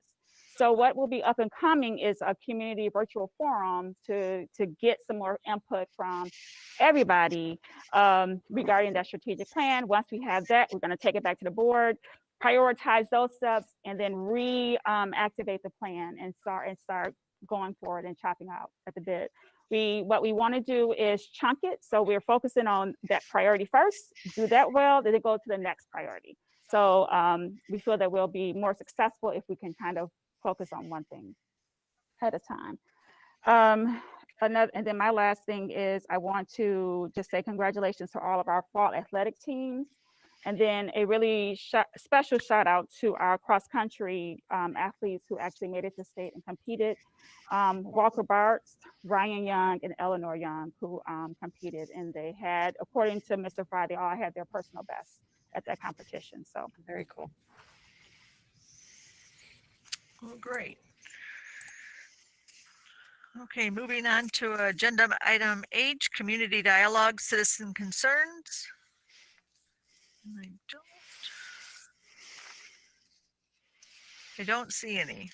So what will be up and coming is a community virtual forum to get some more input from everybody regarding that strategic plan. Once we have that, we're going to take it back to the board, prioritize those steps, and then reactivate the plan and start going forward and chopping out at the bit. What we want to do is chunk it. So we're focusing on that priority first, do that well, then go to the next priority. So we feel that we'll be more successful if we can kind of focus on one thing at a time. And then my last thing is I want to just say congratulations to all of our fall athletic teams. And then a really special shout out to our cross country athletes who actually made it to state and competed. Walker Bartz, Ryan Young, and Eleanor Young, who competed, and they had, according to Mr. Fry, they all had their personal best at that competition. So Very cool. Well, great. Okay, moving on to agenda item H, community dialogue, citizen concerns. I don't see any.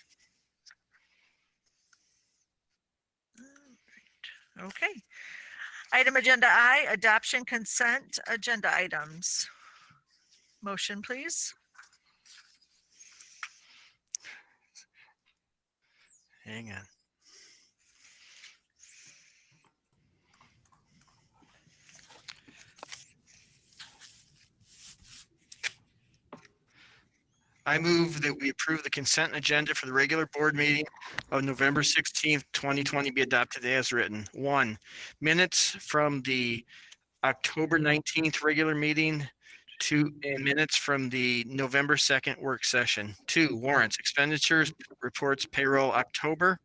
Okay. Item agenda I, adoption consent agenda items. Motion, please. Hang on. I move that we approve the consent agenda for the regular board meeting of November 16th, 2020 be adopted as written. 1, minutes from the October 19th regular meeting. 2, and minutes from the November 2nd work session. 2, warrants, expenditures, reports, payroll, October.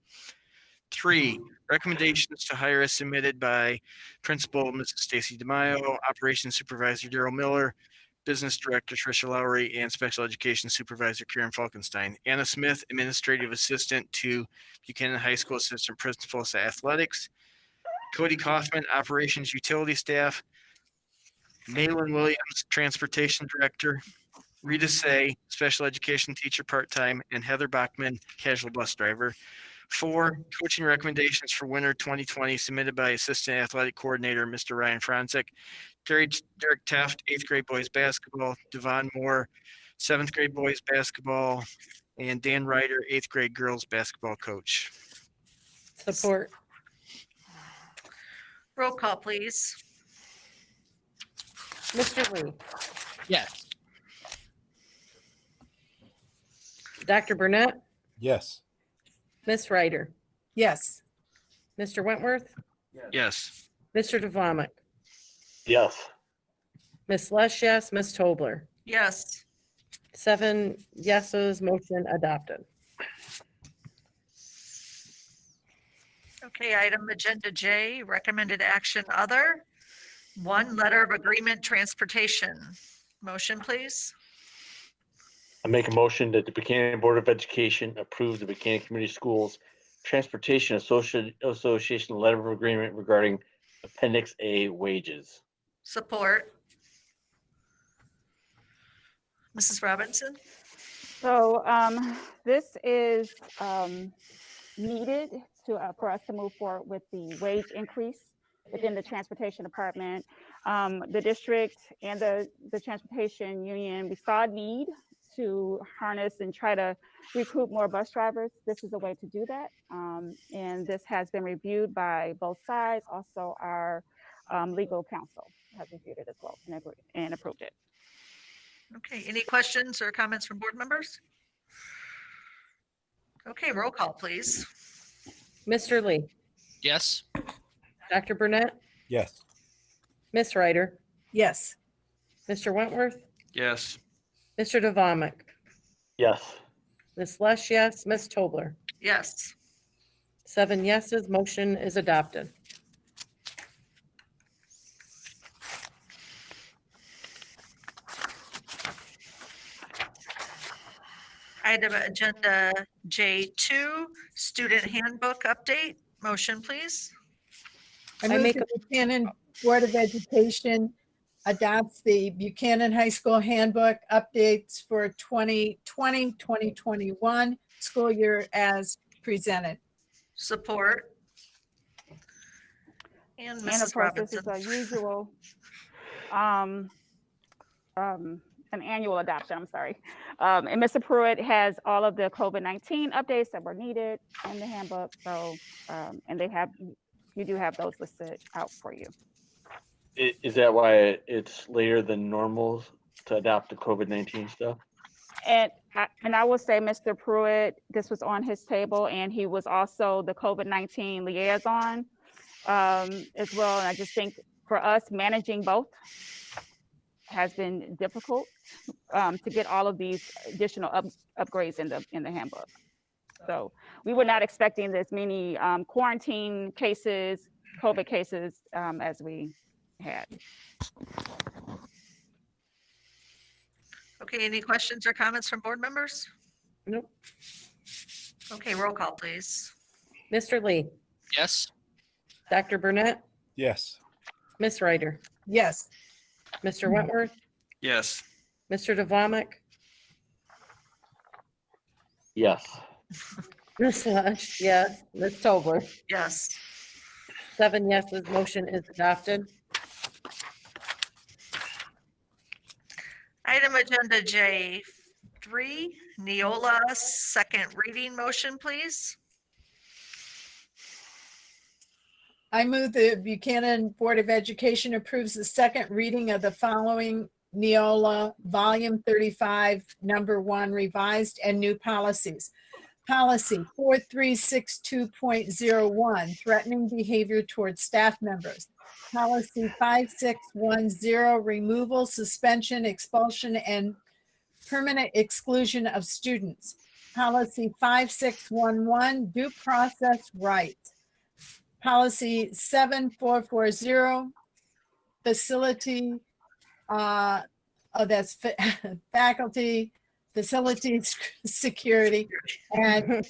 3, recommendations to hire as submitted by Principal Mrs. Stacy DeMaio, Operations Supervisor Daryl Miller, Business Director Tricia Lowry, and Special Education Supervisor Karen Falkenstein. Anna Smith, Administrative Assistant to Buchanan High School Assistant Principal to Athletics. Cody Kaufman, Operations Utility Staff. Malin Williams, Transportation Director. Rita Say, Special Education Teacher Part-Time, and Heather Bachman, Casual Bus Driver. 4, coaching recommendations for winter 2020 submitted by Assistant Athletic Coordinator, Mr. Ryan Franzik. Derek Taft, 8th grade boys basketball. Devon Moore, 7th grade boys basketball. And Dan Ryder, 8th grade girls basketball coach. Support. Roll call, please. Mr. Lee, Yes. Dr. Burnett, Yes. Ms. Ryder, Yes. Mr. Wentworth, Yes. Mr. Devonick, Yes. Ms. Lesh, yes, Ms. Tobler. Yes. 7 yeses, motion adopted. Okay, item agenda J, recommended action other. 1, letter of agreement transportation. Motion, please. I make a motion that the Buchanan Board of Education approve the Buchanan Community Schools Transportation Association Letter of Agreement regarding Appendix A wages. Support. Mrs. Robinson? So this is needed for us to move forward with the wage increase within the transportation department. The district and the transportation union, we saw a need to harness and try to recruit more bus drivers. This is a way to do that. And this has been reviewed by both sides. Also, our legal counsel has reviewed it as well and approved it. Okay, any questions or comments from board members? Okay, roll call, please. Mr. Lee, Yes. Dr. Burnett, Yes. Ms. Ryder, Yes. Mr. Wentworth, Yes. Mr. Devonick, Yes. Ms. Lesh, yes, Ms. Tobler. Yes. 7 yeses, motion is adopted. Item agenda J2, student handbook update. Motion, please. I I move make the Buchanan Board of Education adopts the Buchanan High School Handbook updates for 2020, 2021 school year as presented. Support. And And of Mrs. course, this Robinson. is a usual, an annual adoption, I'm sorry. And Mr. Pruitt has all of the COVID-19 updates that were needed in the handbook. So, and you do have those listed out for you. Is that why it's later than normal to adopt the COVID-19 stuff? And I will say, Mr. Pruitt, this was on his table, and he was also the COVID-19 liaison as well. And I just think for us, managing both has been difficult to get all of these additional upgrades in the handbook. So we were not expecting this many quarantine cases, COVID cases as we had. Okay, any questions or comments from board members? Nope. Okay, roll call, please. Mr. Lee, Yes. Dr. Burnett, Yes. Ms. Ryder, Yes. Mr. Wentworth, Yes. Mr. Devonick, Yes. Ms. Lesh, yes, Ms. Tobler. Yes. 7 yeses, motion is adopted. Item agenda J3, Neola, second reading motion, please. I move the Buchanan Board of Education approves the second reading of the following Neola Volume 35, Number 1 revised and new policies. Policy 4362.01, threatening behavior towards staff members. Policy 5610, removal, suspension, expulsion, and permanent exclusion of students. Policy 5611, due process rights. Policy 7440, facility, that's faculty, facilities security, and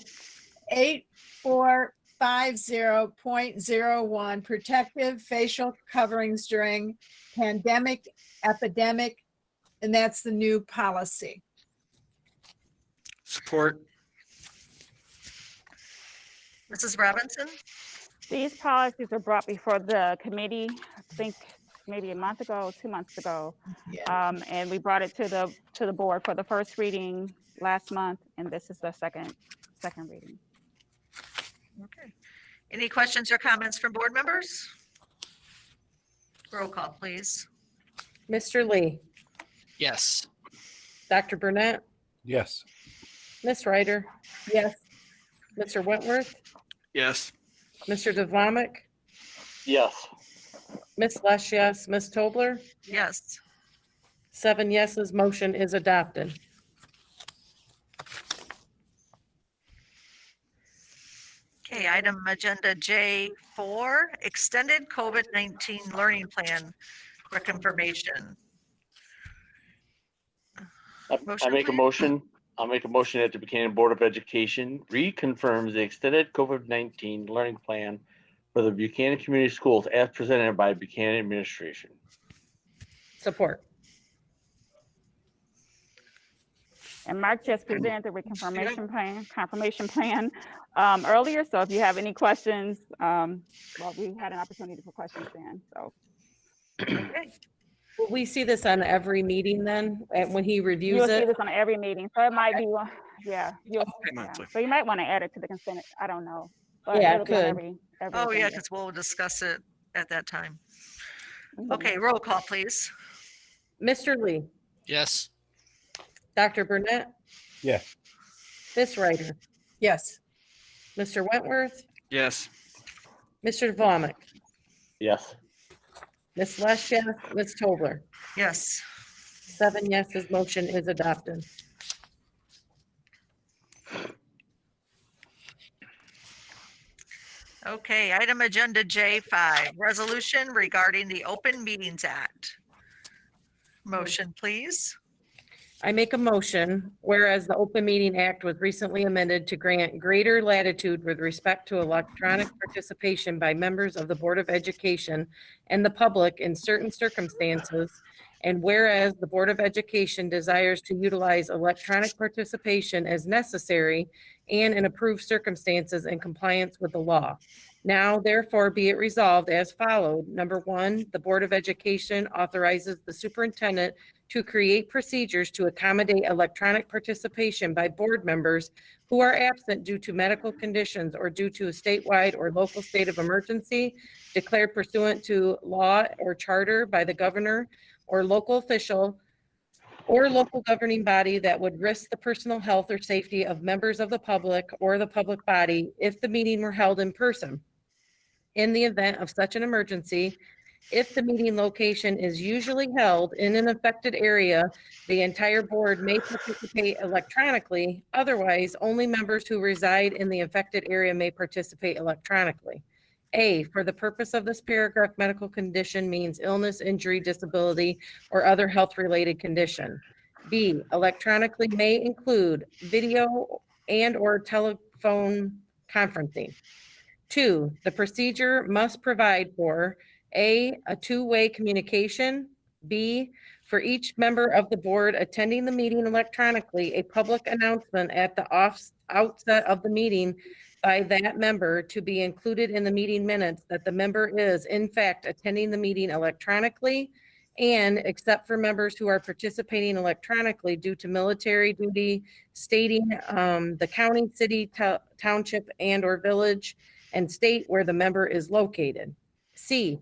8450.01, protective facial coverings during pandemic, epidemic, and that's the new policy. Support. Mrs. Robinson? These policies were brought before the committee, I think maybe a month ago, 2 months ago. And we brought it to the board for the first reading last month, and this is the second reading. Okay. Any questions or comments from board members? Roll call, please. Mr. Lee, Yes. Dr. Burnett, Yes. Ms. Ryder, Yes. Mr. Wentworth, Yes. Mr. Devlamic, Yes. Ms. Lesh, yes, Ms. Tobler, Yes. 7 yeses, motion is adopted. Okay, item agenda J4, extended COVID-19 learning plan reconfirmation. I Motion, make a please. motion, I'll make a motion that the Buchanan Board of Education reconfirms the extended COVID-19 learning plan for the Buchanan Community Schools as presented by Buchanan administration. Support. And Mark just presented the confirmation plan earlier. So if you have any questions, well, we had an opportunity for questions then, so. Okay. Will we see this on every meeting then, when he reviews You'll see it? this on every meeting, so it might be, yeah. Yeah. Monthly. So you might want to add it to the consent, I don't know. But Yeah, it'll be on could. every Oh, yeah, agenda. because we'll discuss it at that time. Mhm. Okay, roll call, please. Mr. Lee, Yes. Dr. Burnett, Yes. Ms. Ryder, Yes. Mr. Wentworth, Yes. Mr. Devlamic, Yes. Ms. Lesh, yes, Ms. Tobler, Yes. 7 yeses, motion is adopted. Okay, item agenda J5, resolution regarding the Open Meetings Act. Motion, please. I make a motion, whereas the Open Meeting Act was recently amended to grant greater latitude with respect to electronic participation by members of the Board of Education and the public in certain circumstances, and whereas the Board of Education desires to utilize electronic participation as necessary and in approved circumstances in compliance with the law. Now, therefore, be it resolved as followed. Number 1, the Board of Education authorizes the superintendent to create procedures to accommodate electronic participation by board members who are absent due to medical conditions or due to a statewide or local state of emergency declared pursuant to law or charter by the governor or local official or local governing body that would risk the personal health or safety of members of the public or the public body if the meeting were held in person. In the event of such an emergency, if the meeting location is usually held in an affected area, the entire board may participate electronically. Otherwise, only members who reside in the affected area may participate electronically. A, for the purpose of this paragraph, medical condition means illness, injury, disability, or other health-related condition. B, electronically may include video and/or telephone conferencing. 2, the procedure must provide for A, a two-way communication, B, for each member of the board attending the meeting electronically, a public announcement at the outset of the meeting by that member to be included in the meeting minutes that the member is in fact attending the meeting electronically, and except for members who are participating electronically due to military duty, stating the county, city, township, and or village and state where the member is located. C,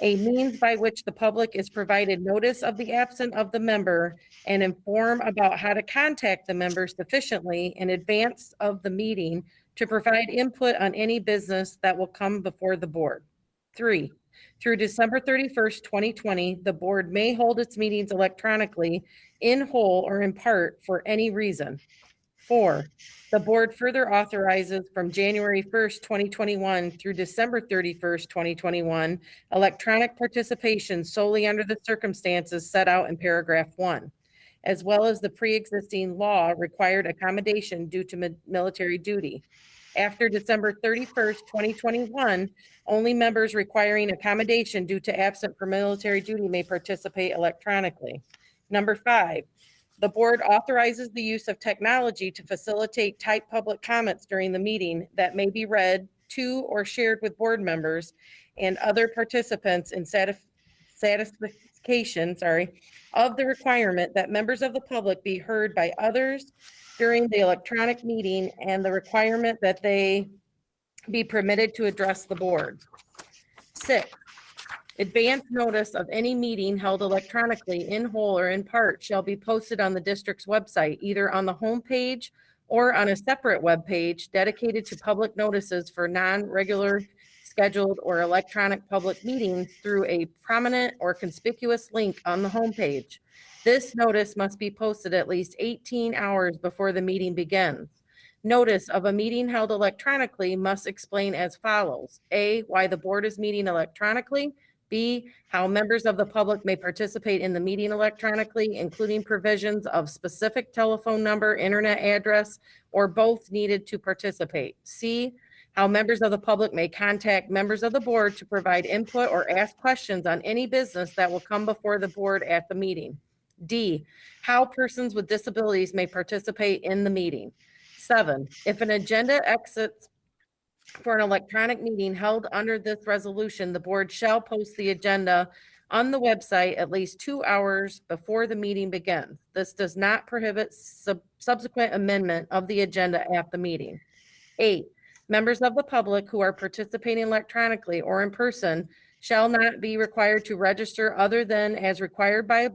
a means by which the public is provided notice of the absence of the member and inform about how to contact the member sufficiently in advance of the meeting to provide input on any business that will come before the board. 3, through December 31st, 2020, the board may hold its meetings electronically in whole or in part for any reason. 4, the board further authorizes from January 1st, 2021 through December 31st, 2021, electronic participation solely under the circumstances set out in paragraph 1, as well as the pre-existing law required accommodation due to military duty. After December 31st, 2021, only members requiring accommodation due to absent for military duty may participate electronically. Number 5, the board authorizes the use of technology to facilitate typed public comments during the meeting that may be read to or shared with board members and other participants in satisfaction of the requirement that members of the public be heard by others during the electronic meeting and the requirement that they be permitted to address the board. 6, advance notice of any meeting held electronically in whole or in part shall be posted on the district's website, either on the home page or on a separate web page dedicated to public notices for non-regular scheduled or electronic public meetings through a prominent or conspicuous link on the homepage. This notice must be posted at least 18 hours before the meeting begins. Notice of a meeting held electronically must explain as follows: A, why the board is meeting electronically; B, how members of the public may participate in the meeting electronically, including provisions of specific telephone number, internet address, or both needed to participate; C, how members of the public may contact members of the board to provide input or ask questions on any business that will come before the board at the meeting; D, how persons with disabilities may participate in the meeting. 7, if an agenda exits for an electronic meeting held under this resolution, the board shall post the agenda on the website at least 2 hours before the meeting begins. This does not prohibit subsequent amendment of the agenda at the meeting. 8, members of the public who are participating electronically or in person shall not be required to register other than as required by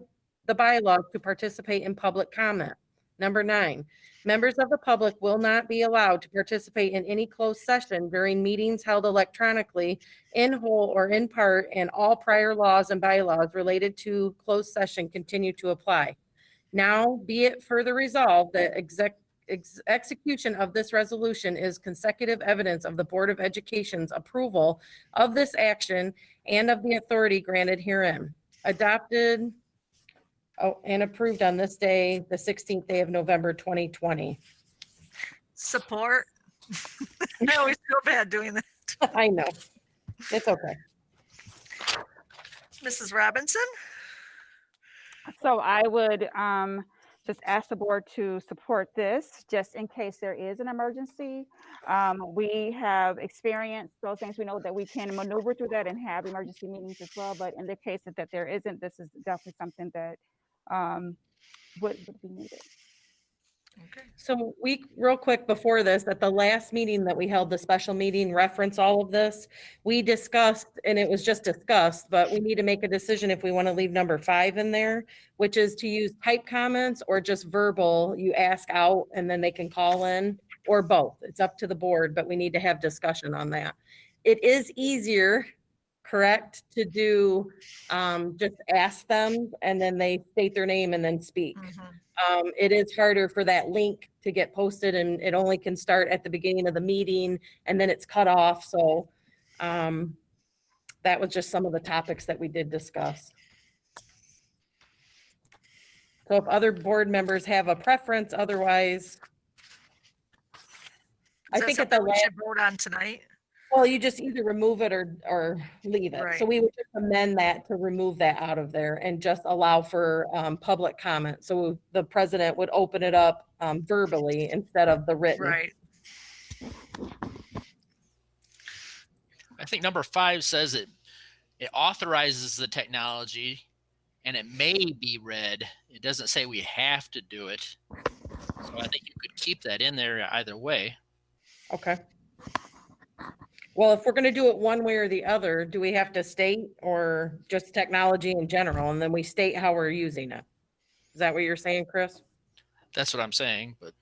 the bylaws to participate in public comment. Number 9, members of the public will not be allowed to participate in any closed session during meetings held electronically in whole or in part, and all prior laws and bylaws related to closed session continue to apply. Now be it further resolved that execution of this resolution is consecutive evidence of the Board of Education's approval of this action and of the authority granted herein. Adopted and approved on this day, the 16th day of November, 2020. Support. I always feel bad doing that. I know. It's okay. Mrs. Robinson? So I would just ask the board to support this, just in case there is an emergency. We have experienced those things. We know that we can maneuver through that and have emergency meetings as well. But in the case that there isn't, this is definitely something that would be needed. Okay. So real quick before this, at the last meeting that we held, the special meeting, reference all of this, we discussed, and it was just discussed, but we need to make a decision if we want to leave number 5 in there, which is to use type comments or just verbal. You ask out and then they can call in, or both. It's up to the board, but we need to have discussion on that. It is easier, correct, to do just ask them and then they state their name and then speak. It is harder for that link to get posted, and it only can start at the beginning of the meeting and then it's cut off. So that was just some of the topics that we did discuss. So if other board members have a preference, otherwise, I think at the we last, should vote on tonight. well, you just either remove it or leave it. Right. So we would just amend that to remove that out of there and just allow for public comment. So the president would open it up verbally instead of the written. Right. I think number 5 says it authorizes the technology and it may be read. It doesn't say we have to do it. So I think you could keep that in there either way. Okay. Well, if we're going to do it one way or the other, do we have to state or just technology in general? And then we state how we're using it. Is that what you're saying, Chris? That's what I'm saying, but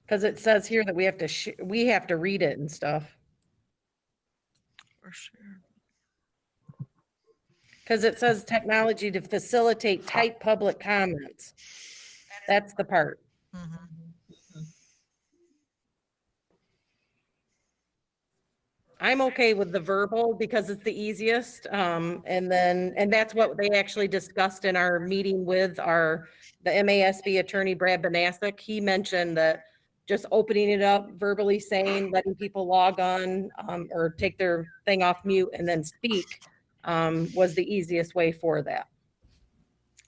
Because it says here that we have to read it and stuff. For sure. Because it says technology to facilitate tight public comments. That's the part. Mhm. I'm okay with the verbal because it's the easiest. And that's what they actually discussed in our meeting with the MASB attorney, Brad Banasek. He mentioned that just opening it up, verbally saying, letting people log on, or take their thing off mute and then speak, was the easiest way for that.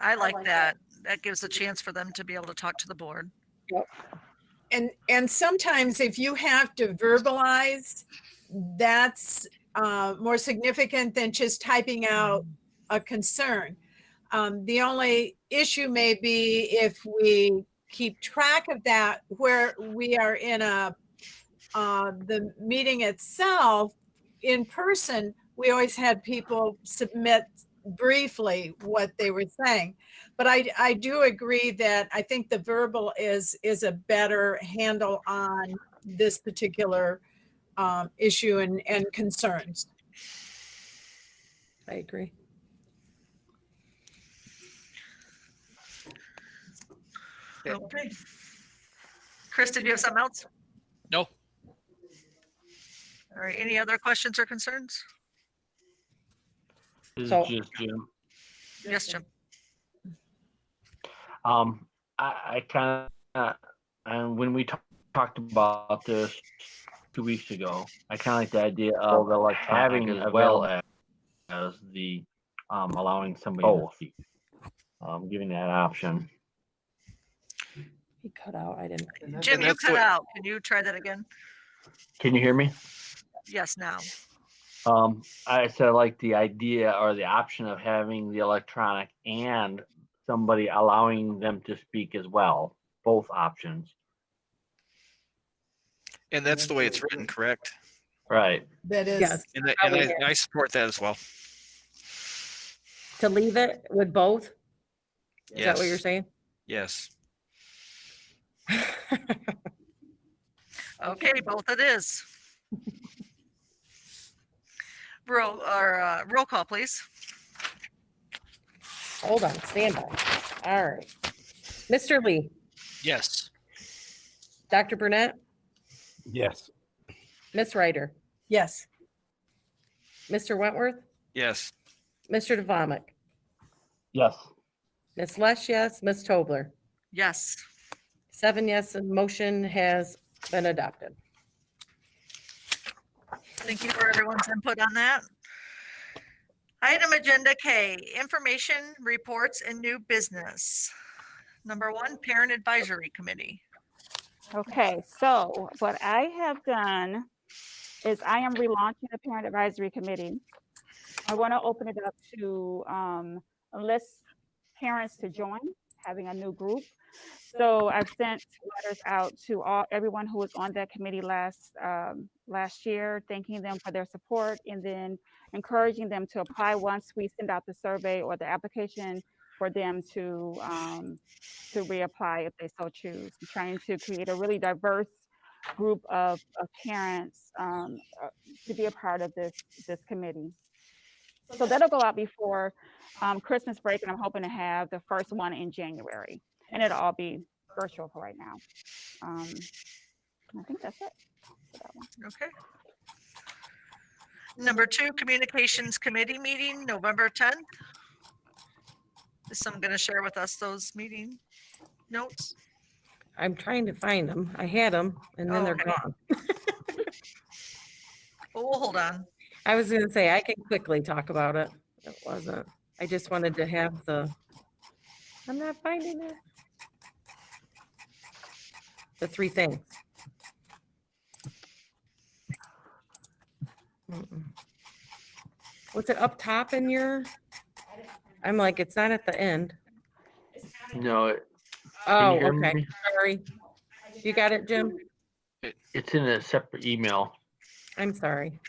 I like that. That gives a chance for them to be able to talk to the board. And sometimes if you have to verbalize, that's more significant than just typing out a concern. The only issue may be if we keep track of that where we are in the meeting itself in person, we always had people submit briefly what they were saying. But I do agree that I think the verbal is a better handle on this particular issue and concerns. I agree. Okay. Chris, did you have something else? no. All right, any other questions or concerns? This So- is just Jim. Yes, Jim. I kind of, and when we talked about this 2 weeks ago, I kind of like the idea of having as well as the allowing somebody to speak, giving that option. He cut out. I didn't. Jim, you that's cut what- out. Can you try that again? Can you hear me? Yes, now. I said I like the idea or the option of having the electronic and somebody allowing them to speak as well, both options. And that's the way it's written, correct? Right. That is. Yes. And I support that as well. To leave it with both? Is that what you're Yes. saying? Yes. Okay, both it is. Roll call, please. Hold on, stand by. All right. Mr. Lee, Yes. Dr. Burnett, Yes. Miss Ryder, Yes. Mr. Wentworth, Yes. Mr. Devomic, Yes. Miss Lesh, yes, Miss Tobler. Yes. 7 yes, and motion has been adopted. Thank you for everyone's input on that. Item agenda K, information, reports, and new business. Number 1, Parent Advisory Committee. Okay, so what I have done is I am relaunching the Parent Advisory Committee. I want to open it up to enlist parents to join, having a new group. So I've sent letters out to everyone who was on that committee last year, thanking them for their support and then encouraging them to apply once we send out the survey or the application for them to reapply if they so choose. I'm trying to create a really diverse group of parents to be a part of this committee. So that'll go out before Christmas break, and I'm hoping to have the first one in January. And it'll all be virtual for right now. I think that's it for that one. Okay. Number 2, Communications Committee meeting, November 10th. Is someone going to share with us those meeting notes? I'm trying to find them. I had them and then Oh, they're okay. gone. Well, we'll hold on. I was gonna say, I can quickly talk about it. It wasn't, I just wanted to have I'm not finding it. The three things. Mm-mm. Was it up top in your? I'm like, it's not at the end. No, Oh, you hear okay. me? Sorry. You got it, Jim? It's in a separate email. I'm sorry.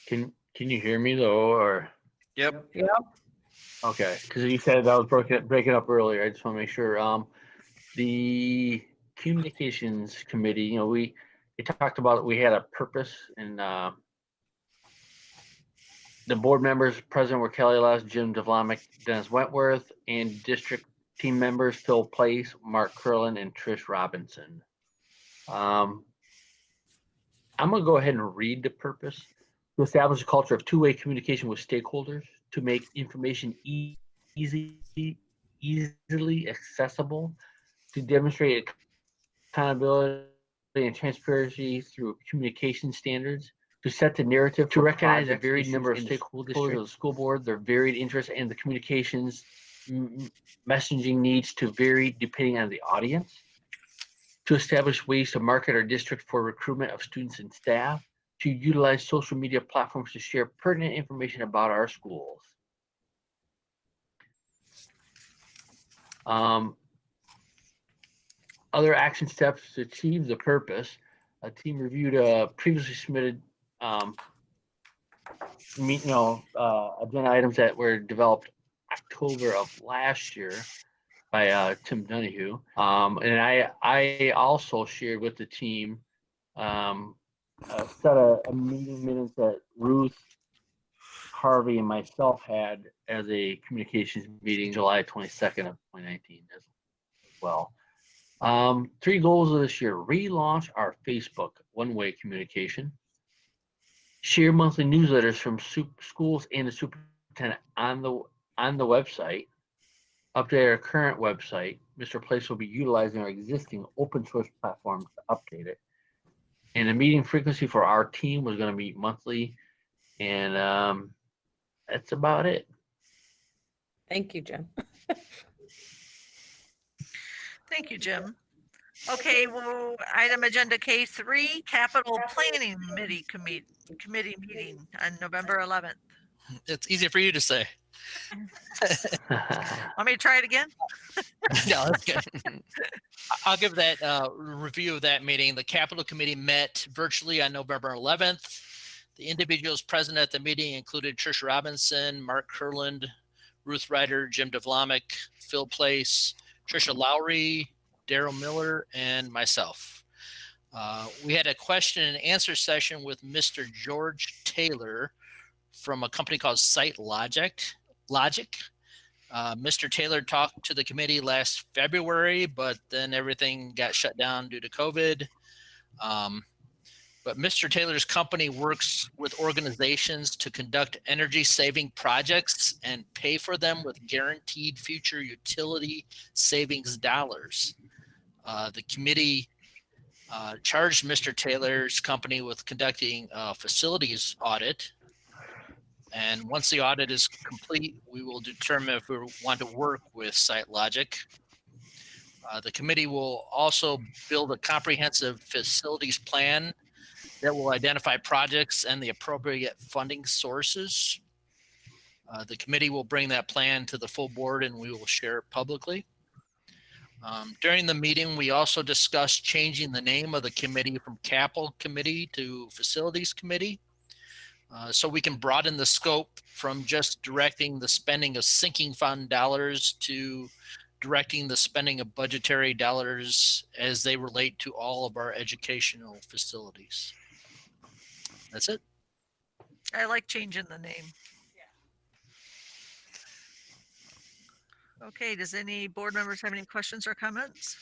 Can you hear me though, or? Yep. Yep. Okay, because you said that was breaking up earlier. I just want to make sure. The communications committee, you know, we talked about, we had a purpose, and the board members present were Kelly Les, Jim Devlamick, Dennis Wentworth, and district team members Phil Place, Mark Curlin, and Trish Robinson. I'm gonna go ahead and read the purpose: to establish a culture of two-way communication with stakeholders, to make information easily accessible, to demonstrate accountability and transparency through communication standards, to set the narrative, to recognize a varied number of stakeholders of the school board, their varied interests, and the communications messaging needs to vary depending on the audience, to establish ways to market our district for recruitment of students and staff, to utilize social media platforms to share pertinent information about our schools. Other action steps to achieve the purpose: a team reviewed previously submitted agenda items that were developed October of last year by Tim Donahue. And I also shared with the team a set of meeting minutes that Ruth, Harvey, and myself had as a communications meeting July 22nd of 2019 as well. 3 goals of this year: relaunch our Facebook one-way communication, share monthly newsletters from schools and the superintendent on the website, update our current website. Mr. Place will be utilizing our existing open source platform to update it. And the meeting frequency for our team was going to meet monthly, and that's about it. Thank you, Jim. Thank you, Jim. Okay, well, item agenda K3, capital planning committee meeting on November 11th. It's easier for you to say. Want me to try it again? No, that's good. I'll give that review of that meeting. The Capital Committee met virtually on November 11th. The individuals present at the meeting included Trish Robinson, Mark Kurland, Ruth Ryder, Jim Devlamick, Phil Place, Trisha Lowry, Daryl Miller, and myself. We had a question and answer session with Mr. George Taylor from a company called Site Logic. Mr. Taylor talked to the committee last February, but then everything got shut down due to COVID. But Mr. Taylor's company works with organizations to conduct energy saving projects and pay for them with guaranteed future utility savings dollars. The committee charged Mr. Taylor's company with conducting a facilities audit. And once the audit is complete, we will determine if we want to work with Site Logic. The committee will also build a comprehensive facilities plan that will identify projects and the appropriate funding sources. The committee will bring that plan to the full board and we will share it publicly. During the meeting, we also discussed changing the name of the committee from Capital Committee to Facilities Committee. So we can broaden the scope from just directing the spending of sinking fund dollars to directing the spending of budgetary dollars as they relate to all of our educational facilities. That's it. I like changing the name. Okay, does any board members have any questions or comments?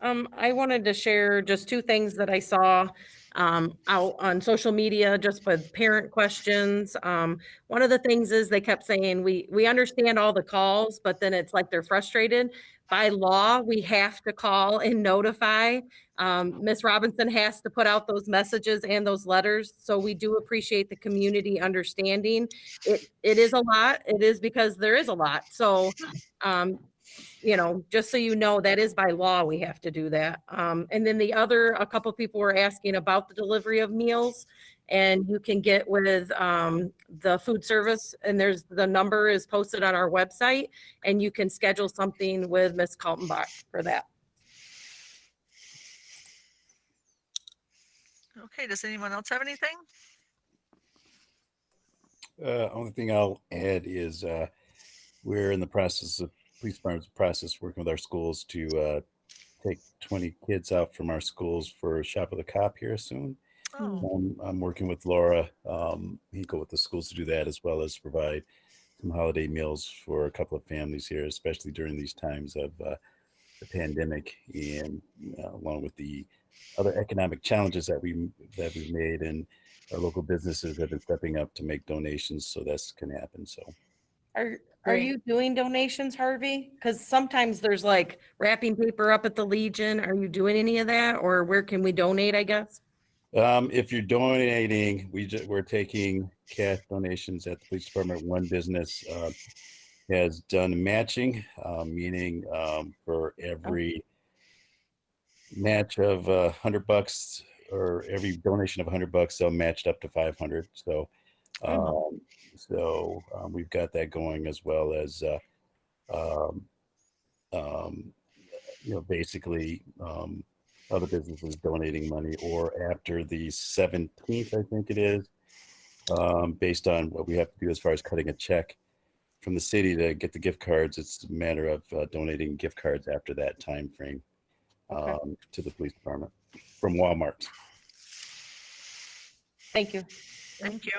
I wanted to share just 2 things that I saw out on social media, just with parent questions. One of the things is they kept saying, we understand all the calls, but then it's like they're frustrated. By law, we have to call and notify. Ms. Robinson has to put out those messages and those letters. So we do appreciate the community understanding. It is a lot. It is because there is a lot. So just so you know, that is by law, we have to do that. And then a couple people were asking about the delivery of meals, and you can get with the food service, and the number is posted on our website, and you can schedule something with Ms. Kaltenbach for that. Okay, does anyone else have anything? Only thing I'll add is we're in the process of police department's process working with our schools to take 20 kids out from our schools for Shop of the Cop here soon. Oh, I'm working with Laura Hinkle with the schools to do that, as well as provide some holiday meals for a couple of families here, especially during these times of the pandemic, and along with the other economic challenges that we've made, and our local businesses have been stepping up to make donations, so that's can happen. So Are Great. you doing donations, Harvey? Because sometimes there's like wrapping paper up at the Legion. Are you doing any of that, or where can we donate, I guess? if you're donating, we're taking cash donations at the police department. One business has done matching, meaning for every match of $100 or every donation of $100, they'll match up to 500. So we've got that going, as well as basically other businesses donating money, or after the 17th, I think it is, based on what we have to do as far as cutting a check from the city to get the gift cards. It's a matter of donating gift cards after that time frame to the police department from Walmart. Thank you. thank you.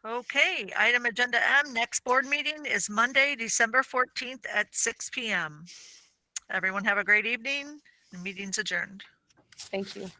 Okay, item agenda M, next board meeting is Monday, December 14th at 6 p.m. Everyone have a great evening. The meeting's adjourned. Thank you.